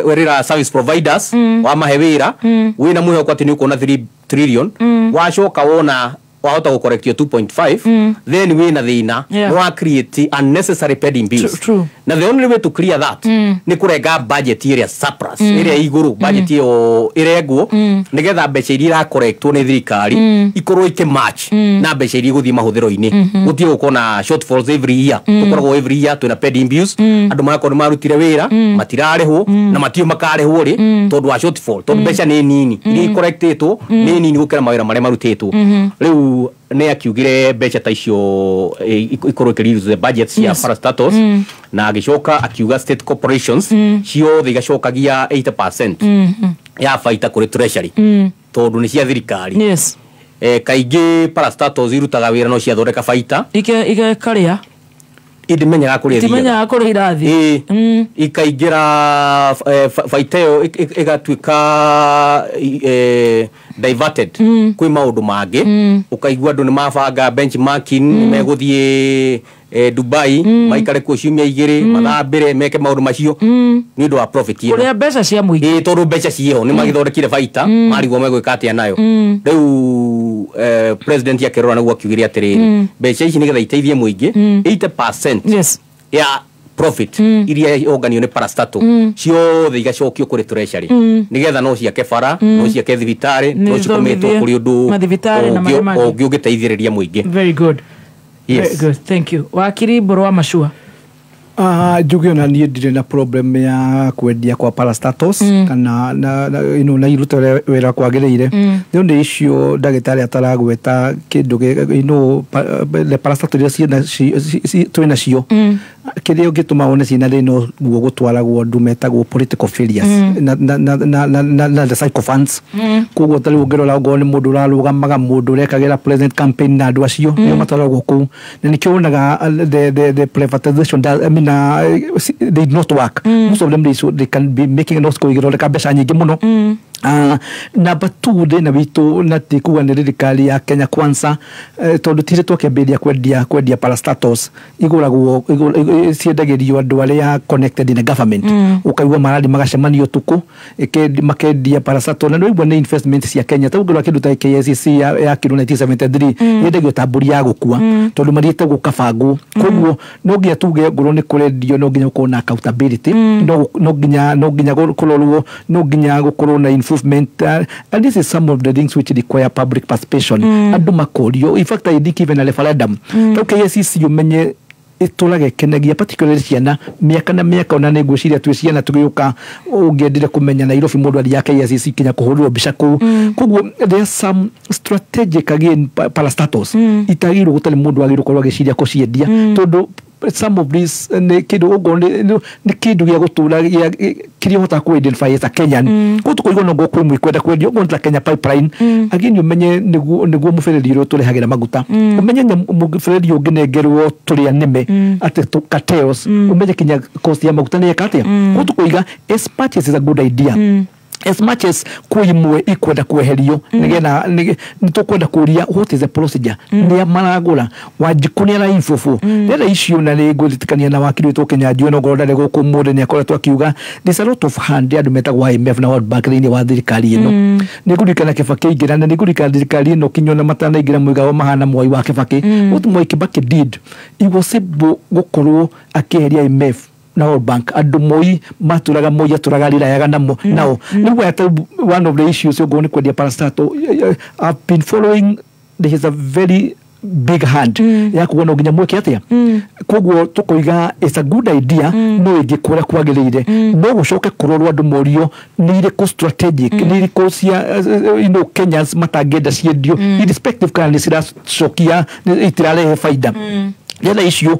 werera service providers wa mahewira wina muheko ati ni ukona 3 trillion wacoka wona wahota go correct your 2.5 then wina thina no wa create unnecessary pending bills na the only way to clear that ni kurenga budget area surplus area iguru budget yo irengwo nigetha mbeca iria ra correctwo ni thirikari ikorwo ike match na mbeca iria guthii mahuthiro-ini gutie gukona shortfalls every year tukoragwo every year twina pending bills andu makoro marutire wira matirarehwo na matio makarehwo ri tondu wa shortfall tondu mbeca ni nini ni correctitwo ni nini gukira mawira maria marutitwo riu ne akiugire mbeca ta icio ikorwo ikiriuse the budgets ya parastatus na agicoka akiuga state corporations ciothe igacokagia 80% ya faita kuri treasury tondu ni cia thirikari kaingi parastatus irutaga wira no cia thondeka faita ike karia idimenyaga kuri thia idimenyaga kuri irathi ikaingira faita yo igatuika diverted kwi maundu mangi ukaigua andu ni mabanga benchmarking meguthie Dubai maikare ku ciumia igiri mathambire meke maundu macio ni ndu wa profit iyo kuria mbeca cia muingi tondu mbeca ciho ni magithondekire faita marigwo megwika atia nayo riu president ya kerora naguo akiugiria atiriri mbeca ici nigetha iteithie muingi 80% ya profit iria organio ni parastato ciothe igacokio kuri treasury nigetha no ciake bara no ciake thibitari no cikometwo kuri undu mathibitari na maria mangi ungiteithiriria muingi. Very good. Very good, thank you. Wakili Mburu Machua. Njuge ona niĩ ndirĩ na problem ya kwendia kwa parastatus kana na iruta wĩra kwagĩrĩire nĩ ũndũ icio ndagĩtarĩ ataragweta kĩndũ the parastatus iria twĩna cio kĩrĩa ũngĩtũma wone ciĩna thĩna guo gũtwaragwo andũ metagwo political failures na the sycophants koguo tarĩ ũngĩrora ongorwo nĩ mũndũ ũrarũgamaga mũndũ ũrekagĩra president campaign na andũ acio nĩo matwaragwo kũu na nĩkĩo wonaga the privatization they did not work. Most of them they can be making us go igoreka mbeca nyingi muno. Number 2 thina witu na tikuga ni thirikari ya Kenya Kwanza tondu tire twakĩambĩrĩria kwendia parastatus iguragwo ciendagirio andu aria connected in the government ukaigua maradi magacemanio tuku makendia parastatus na nĩigua nĩ investment cia Kenya ta ũngĩrora kĩndũ ta KSCC ya kĩndũ 1973 yendagio ta mburi ya gũkua tondu mathiĩte gũkabangwo koguo no nginya tuge ngoro nĩ kũrendio no nginya gũkorwo na accountability no nginya kũrorwo no nginya gũkorwo na improvement and this is some of the things which require public participation andu makorio in fact I think even a referendum okay yes umenye itulage kenagia particularly ciana miaka na miaka ona nĩ ngwĩciria twĩ ciana tũgĩũka ũngĩendire kũmenya Nairobi mũndũ ari yake yes kinya kũhũrwo mbica kũu koguo there are some strategic again parastatus itagĩrwo gũtarĩ mũndũ agĩrwo korwo agĩciria kũciendia tondu some of this ne kidu ogo ne kidu ya gutura ya kiri hota ku identify as a Kenyan ko tuko igono go kwimwe kwenda kwendio go nta Kenya pipeline again umenye niguo mufereri ro turehagira maguta umenye mufereri ungenengerwo turi anime ate tukateos umenye kinya cost ya maguta ne katia ko tuko iga as purchase is a good idea as much as kuimwe ikwenda kweherio nigena nitukwenda kuria what is the procedure ni maragura wajikunia na infofu nenda issue na ngwĩtĩkania na wakili wetu Kenya Njue no ngorora gũkũ mũndũ nĩ akoretwo akiuga there's a lot of hand andũ metagwo IMF na World Bank thĩinĩ wa thirikari ĩno nĩ ngũrikana Kibaki ingĩra na nĩ ngũrikana thirikari ĩno kinyona matanaingĩra mũigao mahana Mwai wa Kibaki what Mwai Kibaki did it was able gũkorwo akĩeheria IMF na World Bank andu moi maturaga moi aturaga rira yaga namo now one of the issues you're going to parastato I've been following there is a very big hand ya kuona nginya mweke atia koguo tukoiga it's a good idea no ingikora kwagĩrĩire no gucoke kurorwa andu morio ni ire ko strategic ni ire ko cia Kenyans matangenda ciendio irrespective kana ni cirashokia itirarehe faida yala issue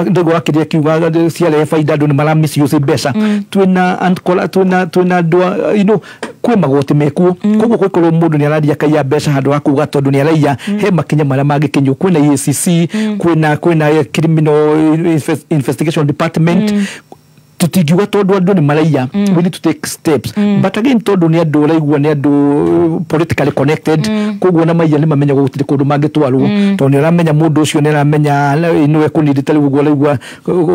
ndio wakiria kiuga ciale faida andu ni maramisi yose mbeca twina ankola twina ndwa kwe magoti mekuo koguo kwikoro mundu ni araria kaiya mbeca handu wa kuga tondu ni araia he makinya maria magikinyo kwina EACC kwina criminal investigation department tutingiuga tondu andu ni maraiya we need to take steps but again tondu ni andu raigua ni andu politically connected koguo na maiya ni mamenya gutiri kundu mangitwarwo tondu ni ramenya mundu ucio ni ramenya ino ekunidite riu guo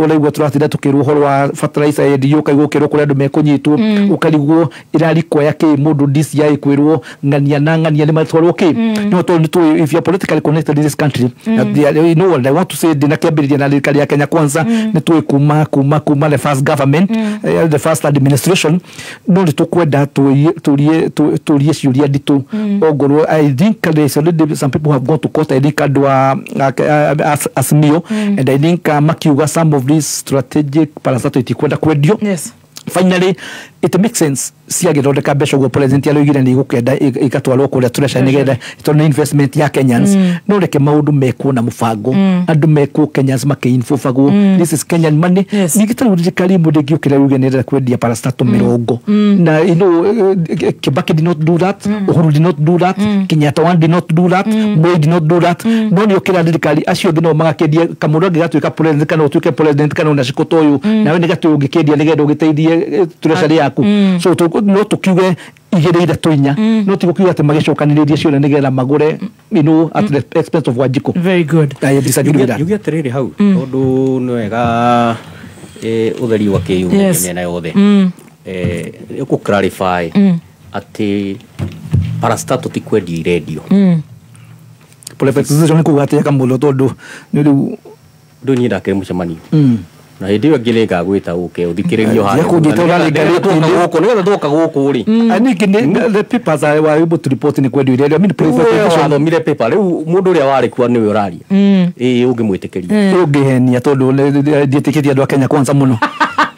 raigua turatinda tukirwo horo wa fertilizer endio kaigukirwo kuri andu mekunyitwo ukarigwo irarikwa yake mundu DCI kwirwo ngania ni matwarwo ki no tondu if you are politically connected in this country you know what I want to say dina kiambiriria na thirikari ya Kenya Kwanza ni tuwe kuma the first government the first administration no ni tukwenda turie ciuria nditu ogoro I think there's already some people have gone to court I think adwa asmio and I think makiuga some of these strategic parastatal kwenda kwendio finally it makes sense siagithondeka mbeca guo president aloigire ni gukenda igatwarwo kuria tureca nigetha tona investment ya Kenyans no reke maundu mekwo na mubango andu mekwo Kenyans makeinfofagwo this is Kenyan money nigitaru thirikari mundu ukira yuge ni kwendia parastatal 20 na you know Kibaki did not do that Uhuru did not do that Kenyatta did not do that Moi did not do that no ni ukira thirikari acio thino magakendia kamundu gatuika president kana utuike president kana unashikoto uyu nawe nigatu ugikendia nigetha ugiteithie tureca yaku so no tukiuge igire tuinya no tigukiuga ati magicokaniririe cio nigetha magure you know at the expense of Wanjiku. Very good. I disagree with that. Yugia terere hau tondu no wega utheri wa kiu mena yothe ku clarify ati parastatal tikwendi radio privatization ni kugatia kamulo tondu ni riu ndonyida ke mucemani na hindi yo ngire ngagwita uke uthikiririo ha yakugita urarigarite guku nigetha tuka guku ri ani the papers are able to report ni kwendio radio I mean privatization no mire paper riu mundu uria wari kwa niwe uraria ungimwitikiria ungihenia tondu ndietikiria andu a Kenya Kwanza muno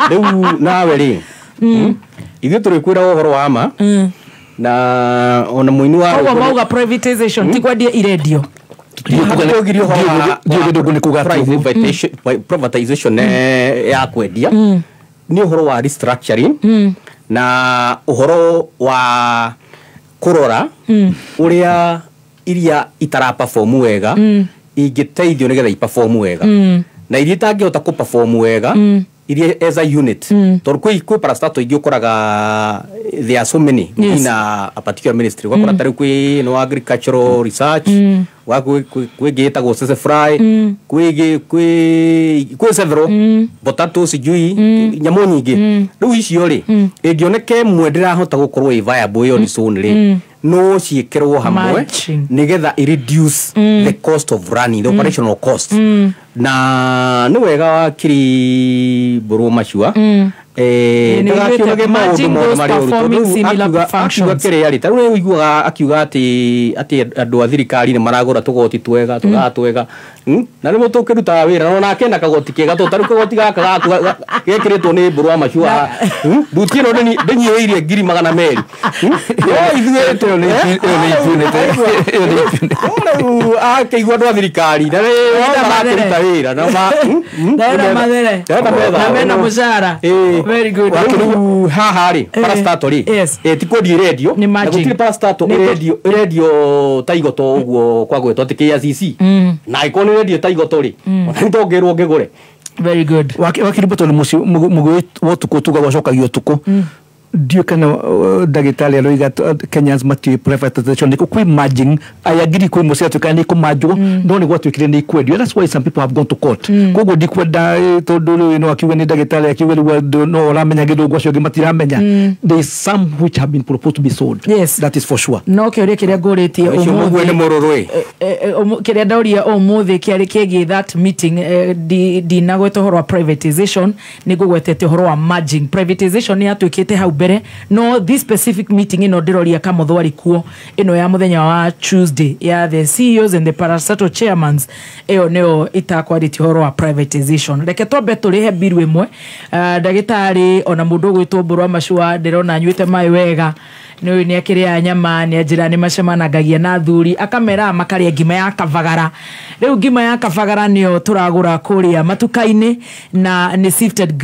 riu nawe ri ithu turikwira uhoro wa ma na ona muini wa mauga privatization tikwendia iradio privatization ya kwendia ni uhoro wa restructuring na uhoro wa kurora uria iria itara perform wega ingiteithio nigetha i perform wega na iria itangihota ku perform wega iria as a unit tor kwi parastatal ingi ukoraga there are so many in a particular ministry wakora tari kwi no agricultural research wa kwi geta go sese fry kwi several potato sijui nyamo nyingi riu icio ri ingioneke mwendera hota gukorwo i viable yo ni sonre no ciikirwo hamwe nigetha i reduce the cost of running the operational cost na ni wega Wakili Mburu Machua ndagakiuge maundu mothe mari urutu kire ari taru uiguaga akiuga ati andu a thirikari ni maragura tugoti twega tugatwega na ni mutukiruta wira no nake na kagoti kega to taru kagoti gaka gekiritwo ni Mburu Machua ndutiro ndinyihirie 200,000 yo ithuĩ te ni akaigua andu a thirikari na makiruta wira na mena mushara. Very good. Wakiru hahari parastatal ri tikwendi radio na gutire parastatal radio taigoto uguo kwa gwetwo ati KCC na ikoni radio taigoto ri ndongerwo ngigure. Very good. Wakili Mburu Machua wotuko tuga gwacokagio tuko ndio kana dagitali aloiga Kenyans mati privatization ni ku merging I agree ku musia tukani ku majwo no ni gwatwikire ni kwendio that's why some people have gone to court kogo dikwenda tondu no akiuga ni dagitali akiuga no ramenya gido gwacio gimatiramenya there is some which have been proposed to be sold. Yes, that is for sure. No kiore kiria nguritie umuthi ni mururwe kiria ndauria umuthi kiari kigi that meeting di nagwete horo wa privatization ni gugwetete horo wa merging privatization ni atwikite hau mbere no this specific meeting ino ndiroria Kamotho ari kuo ino ya muthenya wa Tuesday ya the CEOs and the parastatal chairmans eyo neo itakwariti horo wa privatization reke tobe turihe biru imwe ndagitari ona mundu gwitwo Mburu Machua ndirona nywite mai wega ni akiria nyama ni ajira ni macemanagagia na thuri akamera makaria ngima ya kavagara riu ngima ya kavagara nio turagura kuria matukaini na ni sifted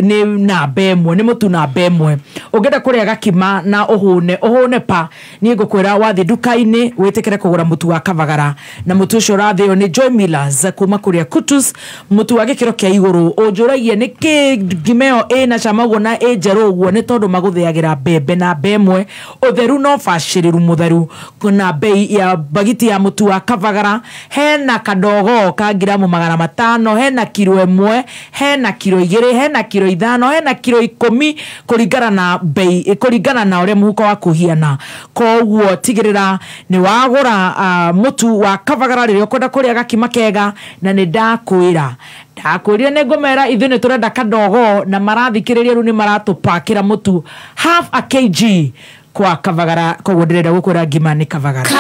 ni na bemwe ni mutu na bemwe ungenda kuria gakima na uhune pa ni ngukwira wathi dukaini witikire kugura mutu wa kavagara na mutu ucio rathio ni Joy Millers kuma kuria Kutus mutu wa gikiro kia iguru unjuragia ni ki ngimeo ina chamaguo na enjeru uguo ni tondu maguthiagira bembe na bemwe utheru no baciriru mutheru kuna bei ya bagiti ya mutu wa kavagara hena kadogo ka gramu 500 hena kilo 1 hena kilo 2 hena kilo 5 hena kilo 10 kuringana na bei kuringana na ure muhuko wa kuhiana koguo tigirira ni wagura mutu wa kavagara ririo kwenda kuria gakima kega na ni ndakwira ne ngomera ithu ni turenda kadogo na marathikiriria ru ni maratupakira mutu half a kg kwa kavagara koguo ndirenda gukwira ngima ni kavagara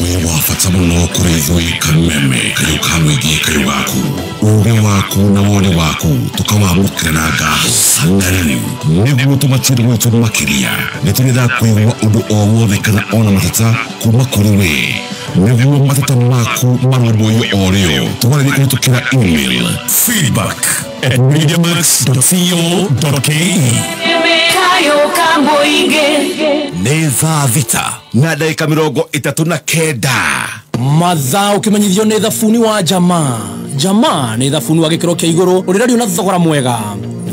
we wafata muno kuri ithui kameme kayo kamwigi kayo waku uge waku na wone waku tukawamukira na gasangarani niguo tumatiri gwitu makiria nituritha kwigua undu o wothe kana ona matata kuma kuri we niguo matata maku marumbuyo orio tumarithie kuhitukira email feedback@mediamax.co.ke kayo kamboige nä thaa thita na ndagika 39 mathaa ukimenyithio nä thabuni wa jamaa nä thabuni wa gäkĩro kĩa igũrũ ũrĩrario na thogora mwega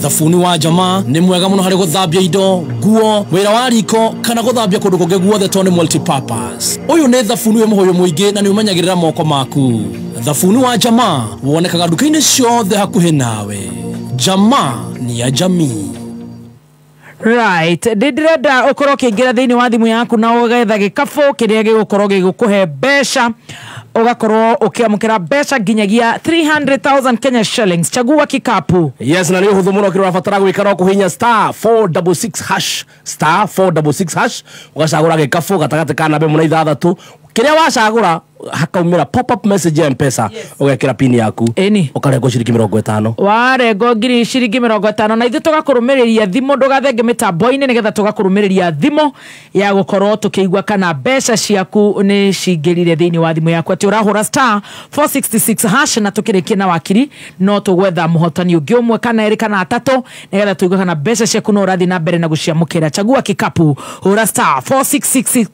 thabuni wa jamaa nĩ mwega mũno harĩ gũthambia indo nguo wĩra wa riko kana gũthambia kũndũ kũngĩ guothe tondũ nĩ multipurpose ũyũ nĩ thabuni wĩ mũhũyũ mũingĩ na nĩ ũmenyagĩrĩra moko maku thabuni wa jamaa wonekaga nduka-inĩ ciothe hakuhĩ nawe jamaa ni ya jamii. Right, ndirenda ukorwo kiingira thiini wa thimu yaku na ugetha gikabu kiria gigukorwo gigukuhe mbeca ugakorwo ukiamukira mbeca nginyagia 300,000 Kenya shillings. Chagua kikapu. Yes, na ni uhuthu muno kiri urabatara gwikara kuhinya *466# ugacagura gikabu gatagati kana be muna ithathatu kiria wacagura hakaumira pop-up message ya M-Pesa ugekira pin yaku ukarego ciringi 50 warego ngiri ciringi 50 na ithu tugakurumiriria thimu ndugathenge mitambo-ini nigetha tugakurumiriria thimu ya gukorwo tukiigua kana mbeca ciaku ni cingirire thiini wa thimu yaku ati urahura *466# na tukirikia na wakiri no tugwetha muhotani ungi umwe kana eri kana atatu nigetha tuigua kana mbeca ciaku no urathi na mbere na guciamukira. Chagua kikapu hura *466#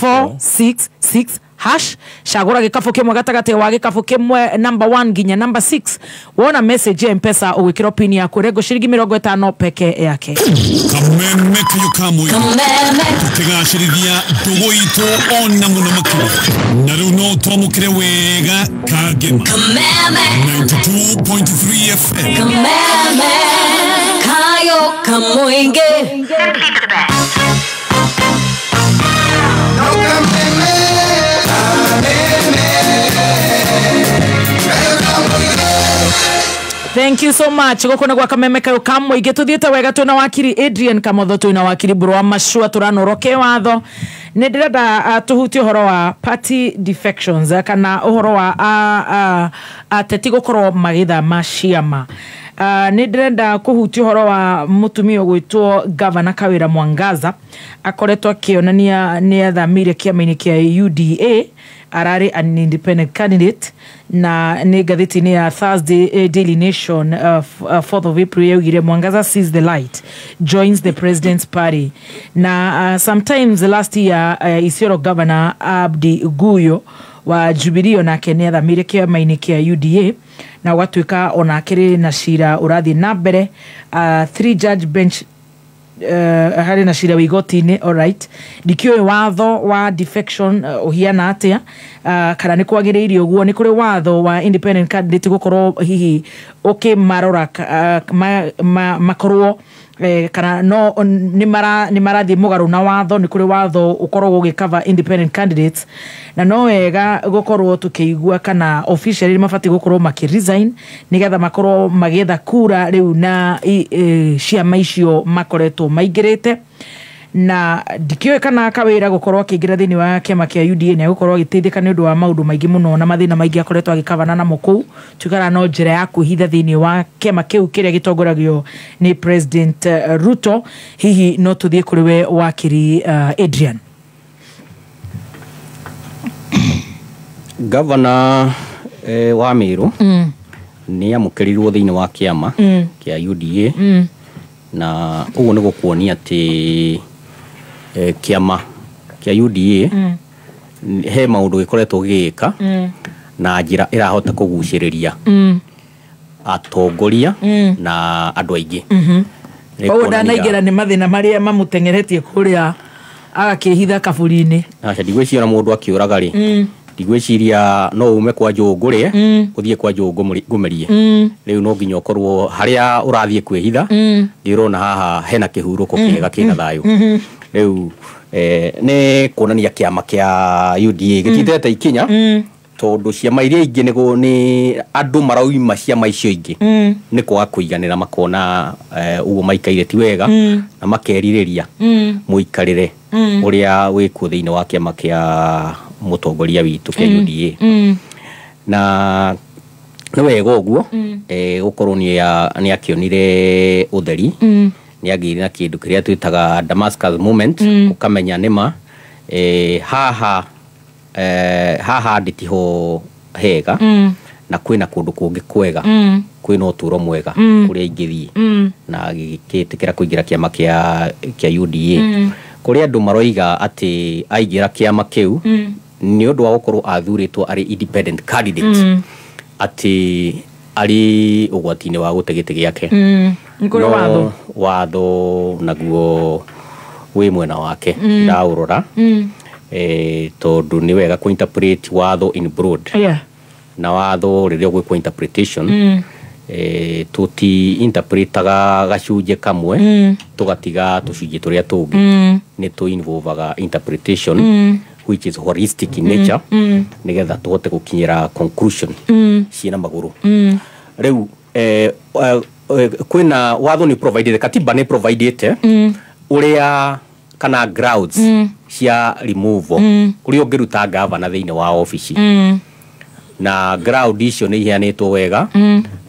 *466# shagura gikafu kimwe gatagate wa gikafu kimwe number 1 nginya number 6 wona message ya M-Pesa ugikira pin yaku rego ciringi 50 peke yake. Kameme kayo kamwe tukigacirithia ndugu itu ona muno makuru na riu no twamukire wega kagema 92.3 FM kayo kamoinge Thank you so much. Gukuna gwa kameme kayo kamwe ige tuthiete wega tuna wakiri Adrian Kamotho tuna wakiri Mburu Machua turanoroke watho ne ndirenda tuhutie horo wa party defections kana uhoro wa ateti gukorwo magitha maciama ni ndirenda kuhutia horo wa mutumia gwitwo Governor Kawira Mwangaza akoretwo akionania ni athamire kiama-ini kia UDA arari an independent candidate na ni gatheti-ini ya Thursday Daily Nation 4th of April yaugire Mwangaza sees the light, joins the president's party. Na sometimes last year Isiolo Governor Abdi Guyo wa Jubilee na Kenya thamire kiama-ini kia UDA na watuika onakiri na shira urathi na mbere 3 judge bench hari na shira wigoti-ini. Alright, dikio watho wa defection uhiana atia kana ni kwagiriirio guo ni kuri watho wa independent candidate gukorwo hihi marora makorwo kana no ni marathi mugaru na watho ni kuri watho ukorwo gugikava independent candidates na no wega gukorwo tukiigua kana officially mafati gukorwo makiresign nigetha makorwo magetha kura riu na ciama icio makoretwo maingirite na ndikĩoĩ kana kawĩra gũkorwo akĩingĩra thĩinĩ wa kĩama kĩa UDA nĩ agũkorwo agĩteithĩka nĩ ũndũ wa maũndũ maingĩ mũno na mathĩna maingĩ akoretwo agĩkabana namo kũu tugara no njĩra ya kwĩhitha thĩinĩ wa kĩama kĩu kĩrĩa gĩtongoragio nĩ President Ruto. Hihi no tũthiĩ kũrĩ we wakiri Adrian. Governor wa Meru nĩ amũkĩrirwo thĩinĩ wa kĩama kĩa UDA na ũguo nĩ gũkuonia atĩ kĩama kĩa UDA he maũndũ gĩkoretwo gĩgĩka na njĩra ĩrahota kũgucĩrĩria atongoria na andũ aingĩ. Ũguo ndanaingĩra nĩ mathĩna marĩa mamũtengeretie kũrĩa agakĩhitha kaburi-inĩ. Aca ndigwĩciria mũndũ akĩũraga rĩ, ndigwĩciria no ume kwa njũngũrĩe ũthiĩ kwa njũngũmerie. Rĩu no nginya ũkorwo harĩa ũrathiĩ kwĩhitha ndĩrona haha hena kĩhurũko kĩega kĩna thayũ. Rĩu nĩ kuonania kĩama kĩa UDA gĩtitete ikinya tondũ ciama iria ingĩ nĩ andũ marauma ciama icio ingĩ nĩ kwaga kũiganĩra makona ũguo maikaire ti wega na makerirĩria mũikarĩre ũrĩa wĩkuo thĩinĩ wa kĩama kĩa mũtongoria witũ kĩa UDA. Na nĩ wega ũguo gũkorwo nĩ akĩonire ũtheri, nĩ agĩire na kĩndũ kĩrĩa twĩtaga Damascus moment, ũkamenya nĩma haha ndĩtiho hega na kwĩna kũndũ kũngĩ kwega, kwĩna ũtũũro mwega kũrĩa ingĩthiĩ na gĩkĩtĩkĩra kũingĩra kĩama kĩa UDA kũrĩa andũ maroiga atĩ aingĩra kĩama kĩu nĩ ũndũ wa gũkorwo athurĩtwo arĩ independent candidate atĩ arĩ ũgwati-inĩ wa gũte gĩtĩ gĩake. No watho naguo wĩ mwena wake ndaũrora tondũ nĩ wega kũ-interpret watho in broad na watho rĩrĩa gwĩkwo interpretation tũti-interpretaga gacunjĩ kamwe tũgatiga tũcunjĩ tũrĩa tũngĩ, nĩ tũ-involvaga interpretation which is holistic in nature nĩgetha tũhote gũkinyĩra conclusion ciĩna magũrũ. Rĩu kwĩna watho nĩ provided, katiba nĩ provided ũrĩa kana grounds cia removal ũrĩa ũngĩruta governor thĩinĩ wa ofici na ground icio nĩ iheanĩtwo wega.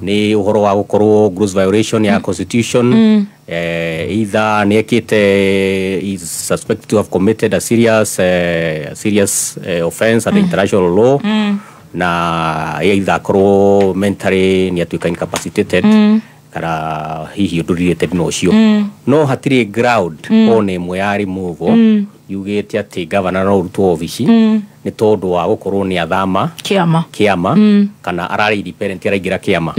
Nĩ ũhoro wa gũkorwo gross violation ya constitution, either nĩ ekĩte is suspected to have committed a serious offense at the international law, na either akorwo mentally nĩ atuĩka incapacitated kana hihi ũndũ related na ũcio. No hatirĩ ground ona ĩmwe ya removal yugĩte atĩ governor no ũrutwo ofici nĩ tondũ wa gũkorwo nĩ athama kĩama kana ararĩ independent araingĩra kĩama.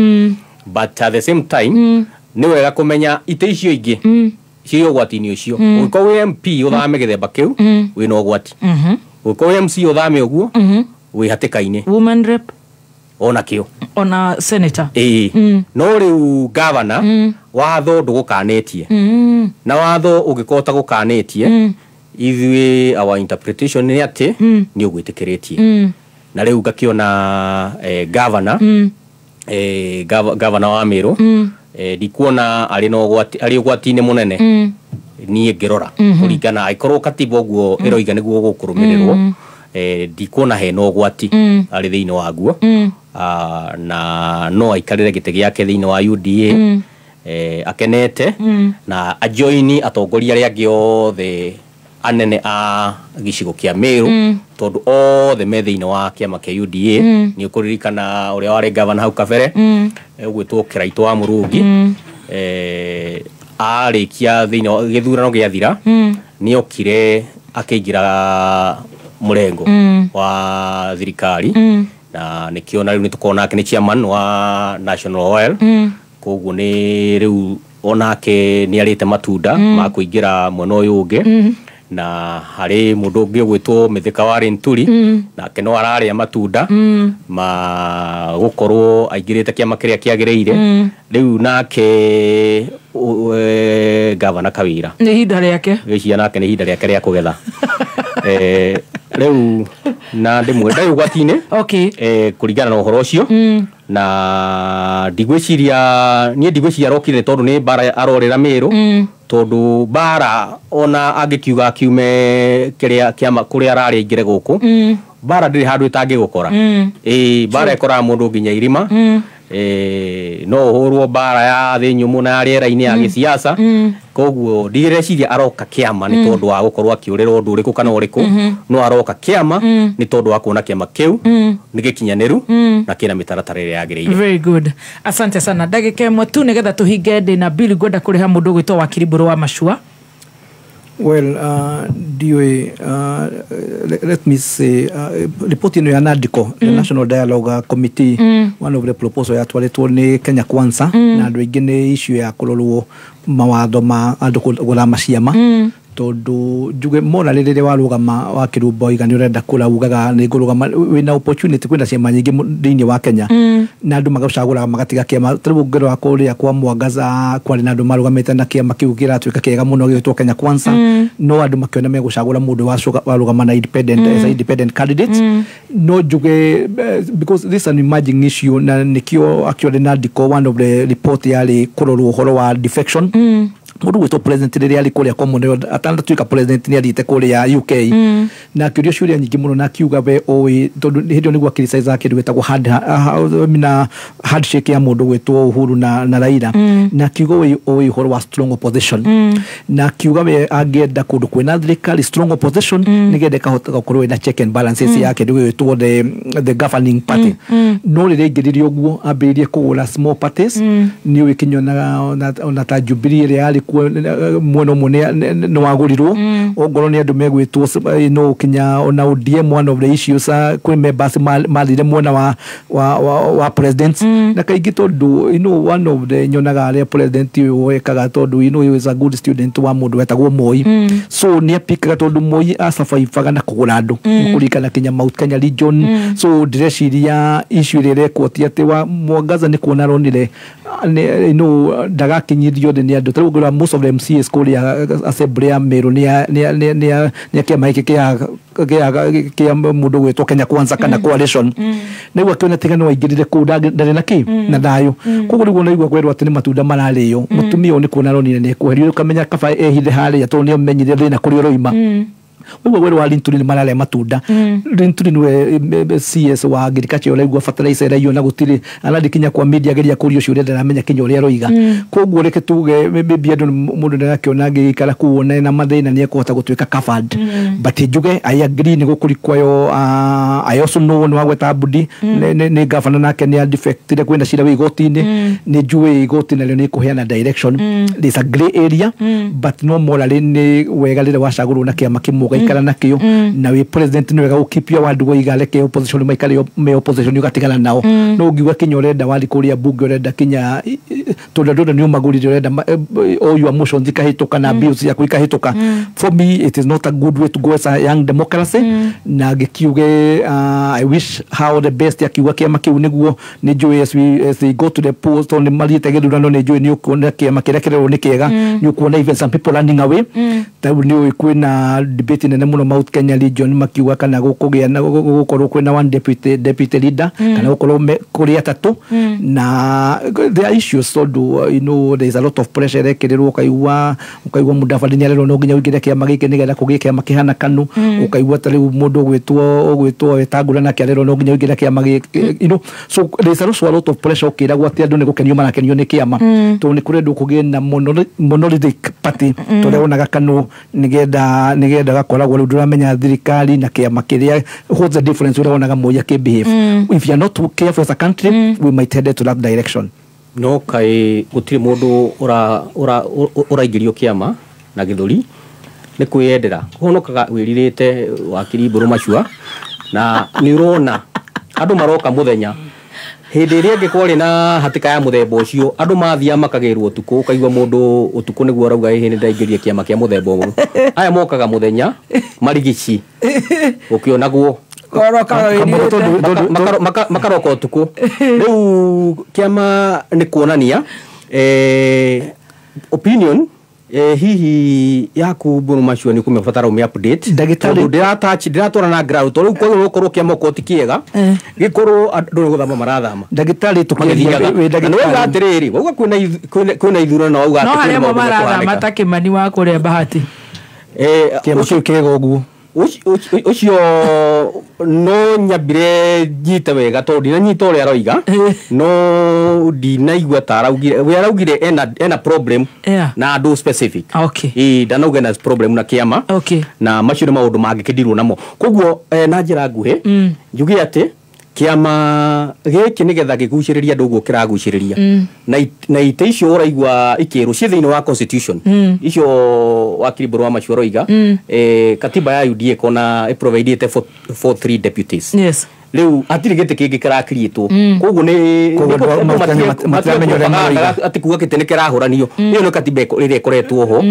But at the same time nĩ wega kũmenya itĩ icio ingĩ ciĩ ũgwati-inĩ ũcio. Ũngĩkorwo wĩ MP ũthame gĩthemba kĩu wĩna ũgwati, ũngĩkorwo wĩ MC ũthame ũguo wĩ hatĩka-inĩ. Woman rep ona kĩo ona senator no rĩu governor watho ndũgũkanĩtie na watho ũngĩkorwo ta gũkanĩtie ithuĩ our interpretation nĩ atĩ nĩ ũgwĩtĩkĩrĩtie. Na rĩu ngakĩona governor wa Meru ndikuona arĩ ũgwati-inĩ mũnene niĩ ngĩrora kũringana angĩkorwo katiba ũguo ĩroiga nĩguo gũkũrũmĩrĩrwo, ndikuona hena ũgwati arĩ thĩinĩ waguo na no aikarĩre gĩtĩ gĩake thĩinĩ wa UDA akenete na ajoini atongoria arĩa angĩ othe anene a gĩcigo kĩa Meru tondũ othe me thĩinĩ wa kĩama kĩa UDA. Nĩ ũkũririkana ũrĩa warĩ governor hau kabere ũgwĩtwo Kĩraitũ wa Mũrũngi arĩkia thĩinĩ wa gĩthurano gĩathira nĩ okire akĩingĩra mũrengo wa thirikari na nĩkĩona rĩu nĩtũkorwo nake nĩ chairman wa National Oil. Koguo nĩ rĩu onake nĩ arĩte matunda ma kũingĩra mwena ũyũ ũngĩ na harĩ mũndũ ũngĩ ũgwĩtwo Mĩthika wa Renturi nake no ararĩa matunda ma gũkorwo aingĩrĩte kĩama kĩrĩa kĩagĩrĩire. Rĩu nake governor Kawĩra nĩ ihinda rĩake, gĩcia nake nĩ ihinda rĩake rĩa kũgetha. Rĩu na ndĩmwe ndarĩ ũgwati-inĩ kũringana na ũhoro ũcio na ndigwĩciria arokire tondũ nĩ mbara arorĩra Meru tondu bara ona angikiuga kiume kiria kiama kuria arari ingire guku bara ndiri handu itangigukora bara ikora mundu nginya irima no horwo bara ya thi nyumu na riera-ini ya gisiasa koguo ndireciria aroka kiama ni tondu wa gukorwo akiurira undu uriku kana uriku no aroka kiama ni tondu wa kuona kiama kiu ni gikinyaniru na kina mitaratara iria yagiriire. Very good, asante sana. Ndagika imwe tu nigetha tuhinge ndi na bill gwenda kuriha mundu gwitwo Wakili Mburu Machua. Well, let me say, reporting ya NADCO, the National Dialogue Committee, one of the proposals ya twaletwo ni Kenya Kwanza, na andu aingi ni issue ya kurorwo mawatho ma andu kugura maciama tondu njuge mona rĩrĩa warugama wa kirumbo igani urenda kura ugaga ni ngurugama wina opportunity kwenda ciama nyingi thĩinĩ wa Kenya na andu magacagura magatiga kiama taribu ngero wa kuria kwa Mwangaza kwari na andu marugamite na kiama kiu kiratwika kiega muno gitwo Kenya Kwanza no andu makiona megucagura mundu warugama na independent as a independent candidate no njuge because this is an emerging issue na nikio actually NADCO one of the report yali kurorwo uhoro wa defection mundu gwitwo president rĩrĩa ari kuria common atanatuika president ni athite kuria UK na kiurio ciuria nyingi muno na kiuga we oi tondu hindio niguo criticize kindu gwetagwo handshake ya mundu gwitwo Uhuru na Raila na kiugo we oi horo wa strong opposition na kiuga we angenda kundu kwina thirikari strong opposition nigende kahota gukorwo na check and balances ya kindu gwitwo the governing party no rĩrĩa ingiririo guo ambĩrĩrie kugura small parties ni wikinyo na ta Jubilee ĩrĩa ari mweno mune no agurirwo ongoro ni andu megwitwo no kinya ona ODM one of the issues kwi members malire mwena wa president na kaingi tondu one of the nyonaga ari president wekaga tondu he is a good student wa mundu wetagwo Moi so ni apikaga tondu Moi asafaifaga na kugura andu kurikana kinya Mount Kenya region so direciria issue rere kwoti ati wa Mwangaza ni kuona ronire ndagakinyirio ni andu taribu most of the MCs kuria assembly ya Meru ni kiama hiki kia mundu gwitwo Kenya Kwanza kana coalition niguo kiona tigano waingirire ku ndari na ki na dayo koguo niguo naigua kwerwo ati ni matunda mararĩo mutumia ni kuona ronire ni kuherio ukamenya kaba ehithe haria tondu ni amenyire thina kuri roima wewe wa Linturi ni marale matunda Linturi ni CS wa agriculture ole gwa fertilizer iyo na gutiri anadikinya kwa media geria kurio ciure ndaramenya kinyo ria roiga koguo reke tuge maybe andu mundu ndakiona ngikara kuona na mathina ni ekota gutwika covered but njuge I agree ni gukurikwayo I also know no agweta budi ni governor nake ni defected kwenda cira wi igoti-ini ni njue igoti na ni kuheana direction there's a gray area but no morally ni wega rire wacagurwo na kiama kimwe ikara nakio na we president ni wega ukipia wandu go igaleke opposition maikare me opposition ugatigana nao no ngiuga kinya urenda wali kuria bunge urenda kinya tondu ni umagurire urenda oyu emotions ikahituka na bills ya kuikahituka for me it is not a good way to go as a young democracy na gikiuge I wish how the best yakiuga kiama kiu niguo ni njui as we go to the polls on the malite gedurano ni njui ni ukuona kiama kiria kirero ni kiega ni ukuona even some people running away tabu ni kwina debate nene muno Mount Kenya region makiuga kana gukugia na gukorwo kwina one deputy leader kana gukorwo kuri atatu na the issues so do there is a lot of pressure rekererwo ukaigua Mudavadi ni arero no nginya ugire kiama giki nigetha kugia kiama kihana kanu ukaigua tari mundu gwitwo wetagura na kiarero no nginya ugire kiama giki so there is a lot of pressure ukiragwo ati andu ni gukenio marakenio ni kiama to ni kurendo kugia na monolithic party to leonaga kanu nigetha gakoragwo riu nduramenya thirikari na kiama kiria what's the difference ureonaga moya ke behave if you are not careful as a country we might head to that direction no kai gutiri mundu uraingirio kiama na githuri ni kwiyendera kuhonokaga wiririte Wakili Mburu Machua na ni urona andu maroka muthenya hindi iria ngikwari na hatika ya muthemba ucio andu mathia makagirwo utuku ukaigwa mundu utuku niguo arauga hihi ni ndaingĩria kiama kia muthemba uyu aya mokaga muthenya marigici ukionaguo makaroka utuku riu kiama ni kuonania opinion hihi yaku Mburu Machua ni kumebatara update ndagitari ndiratora na ground to riu kwa gukorwo kiamoko ti kiega gikorwo andu guthama marathama ndagitari tukiria we ndagitari atiriri uga kwina ithurano na uga no harimo marathama takimani wa kuria bahati kiamo kiu kiega uguo ucio no nyambire njite wega to ndina nyita uria aroiga no ndinaigua ta araugire ena problem na andu specific ndanauga na problem na kiama na macio nĩ maũndũ mangĩkĩndirwo namo koguo na njĩra nguhĩ njuge atĩ kiama gĩkĩ nĩgetha gĩgucĩrĩria andũ ũguo kĩragucĩrĩria na ite icio ũraigua ikĩrwo ciĩ thĩinĩ wa constitution icio Wakili Mburu Machua roiga katiba ya UDA kona ĩprovidĩte for 3 deputies riu atiri gite kingi kirakirietwo koguo ni ati kuga kite ni kirahuranio iyo ni katiba riria ikoretwo ho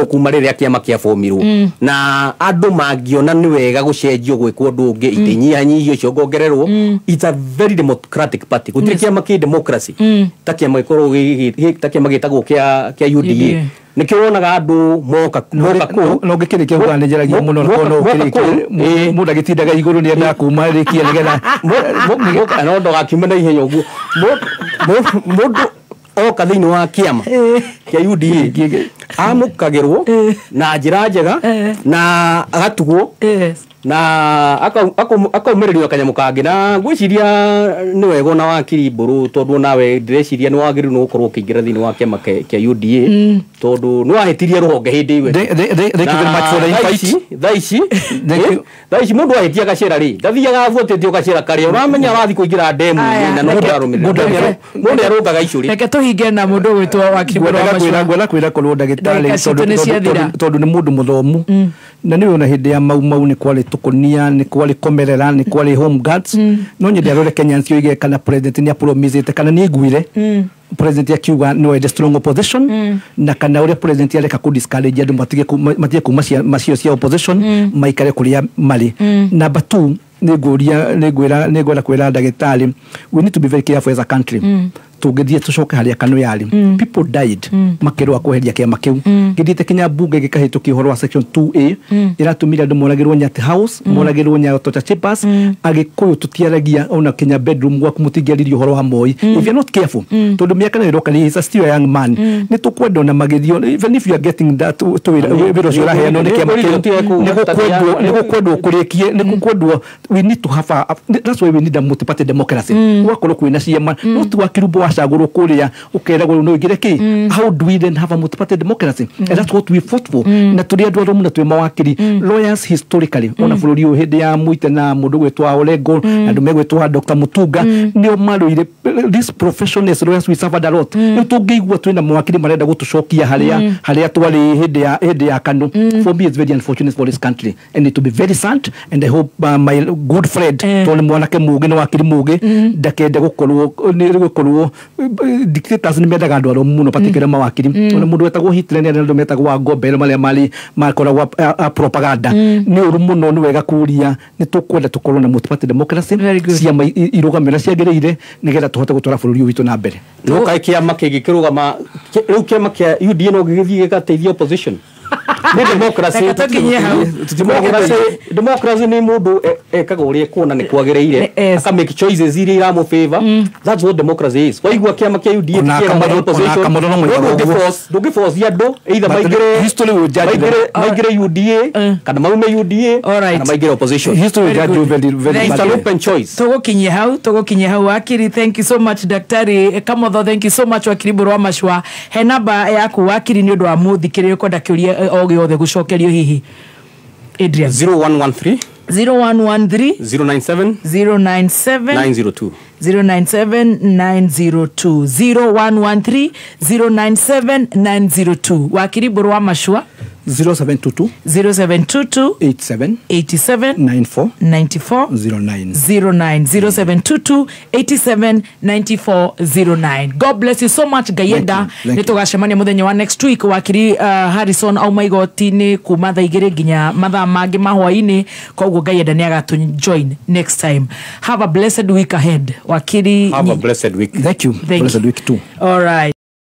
kuma riria kiama kia fomirwo na andu mangiona ni wega gucenjio gwikwo undu ungi itinyihanyihio cio ngongererwo it's a very democratic party gutiri kiama ki democracy ta kiama gikorwo ta kiama gitagwo kia UDA nikironaga andu moka no ngikire kiuga ni njeragia muno kono ukiriki mundu agitindaga iguru ni enda kuma rikia nigetha no ndo gakiuma na ihenya uguo mundu oka thiini wa kiama kia UDA amukagirwo na njira njega na agatugwo na akaumererio kanyamu kangi na ngwiciria ni wega na Wakili Mburu tondu nawe ndireciria ni wagiriru no gukorwo ukiingira thiini wa kiama kia UDA tondu ni wahetirie ruhonge hindi iwe thaici mundu ahetia gacira ri ndathiaga avotete gacira kare uramenya arathi kuingira ndemu na no ndarumira mundu arugaga icuri reke tuhinge na mundu gwitwo Wakili Mburu Machua gwela kwira korwo ndagitari tondu ni mundu muthomu na ni wona hindi ya mau ni kwali tukunia ni kwali komerera ni kwali home guards no nyende arore Kenyans yoige kana president ni apromizete kana ni guire president akiuga no ende strong opposition na kana ule president aleka ku discourage andu matige ku macio cia opposition maikare kuria mali number 2 negwira kwira ndagitari we need to be very careful as a country tugithie tucoke haria kanu yari people died makirwa kweheria kiama kiu githite kinya bunge gikahituki uhoro wa section 2A iratumira andu moragirwo Nyati House moragirwo Nyagotocha Chambers agikuyu tutiaragia ona kinya bedroom gwaku mutingeririo uhoro wa Moi if you are not careful tondu miaka ni roka ni is still a young man ni tukwenda na magithio even if you are getting that to wiro cio raheano ni kiama kiu ni gukwendwo kurikie ni gukwendwo we need to have that's why we need a multi-party democracy wakorwo kwina ciama no tu Wakirumbo wacagurwo kuria ukeragwo no igire ki how do we then have a multi-party democracy and that's what we fought for na turi andu aromu na twi mawakiri lawyers historically ona bururi u hindi ya muite na mundu gwetwa Olengo andu megwetwa Dr. Mutunga nio maruire this professionals lawyers we suffered a lot tungiigua twina mawakiri marenda gutucokia haria twari hindi ya kanu for me it's very unfortunate for this country and it to be very sad and I hope my good friend tone mwanake muge na wakiri muge ndakende gukorwo dictators ni mendaga andu aro muno patikira mawakiri ona mundu wetagwo Hitler ni andu metagwo wa ngombe maria mali makoragwo propaganda ni uru muno ni wega kuria ni tukwenda tukorwo na multi-party democracy ciama irugamira ciagiriire nigetha tuhote gutwara bururi witu na mbere no kai kiama kigikirugama riu kiama kia UDA no gigithie gateithia opposition ni democracy ni mundu ekaga uria kuona ni kwagereire aka make choices iria iramu favor that's what democracy is kwa igua kiama kia UDA kiama opposition ndugi force andu either maigire UDA kana maume UDA kana maigire opposition history judge very open choice tugukinye hau Wakili thank you so much Daktari Kamotho thank you so much Wakili Mburu Machua he namba yaku Wakili ni undu wa muthikirire kwenda kiuria oge othe gucokerio hihi Adrian 0113 0113 097 902 097902 0113 Wakili Mburu Machua 0722 87 94 09 0722 87 9409 God bless you so much Gayenda nitugacemania muthenya wa next week Wakili Harrison au maigoti-ini kuma thaa igiri nginya mathaa mangi mahwa-ini koguo Gayenda ni agatu join next time have a blessed week ahead Wakili have a blessed week thank you blessed week too all right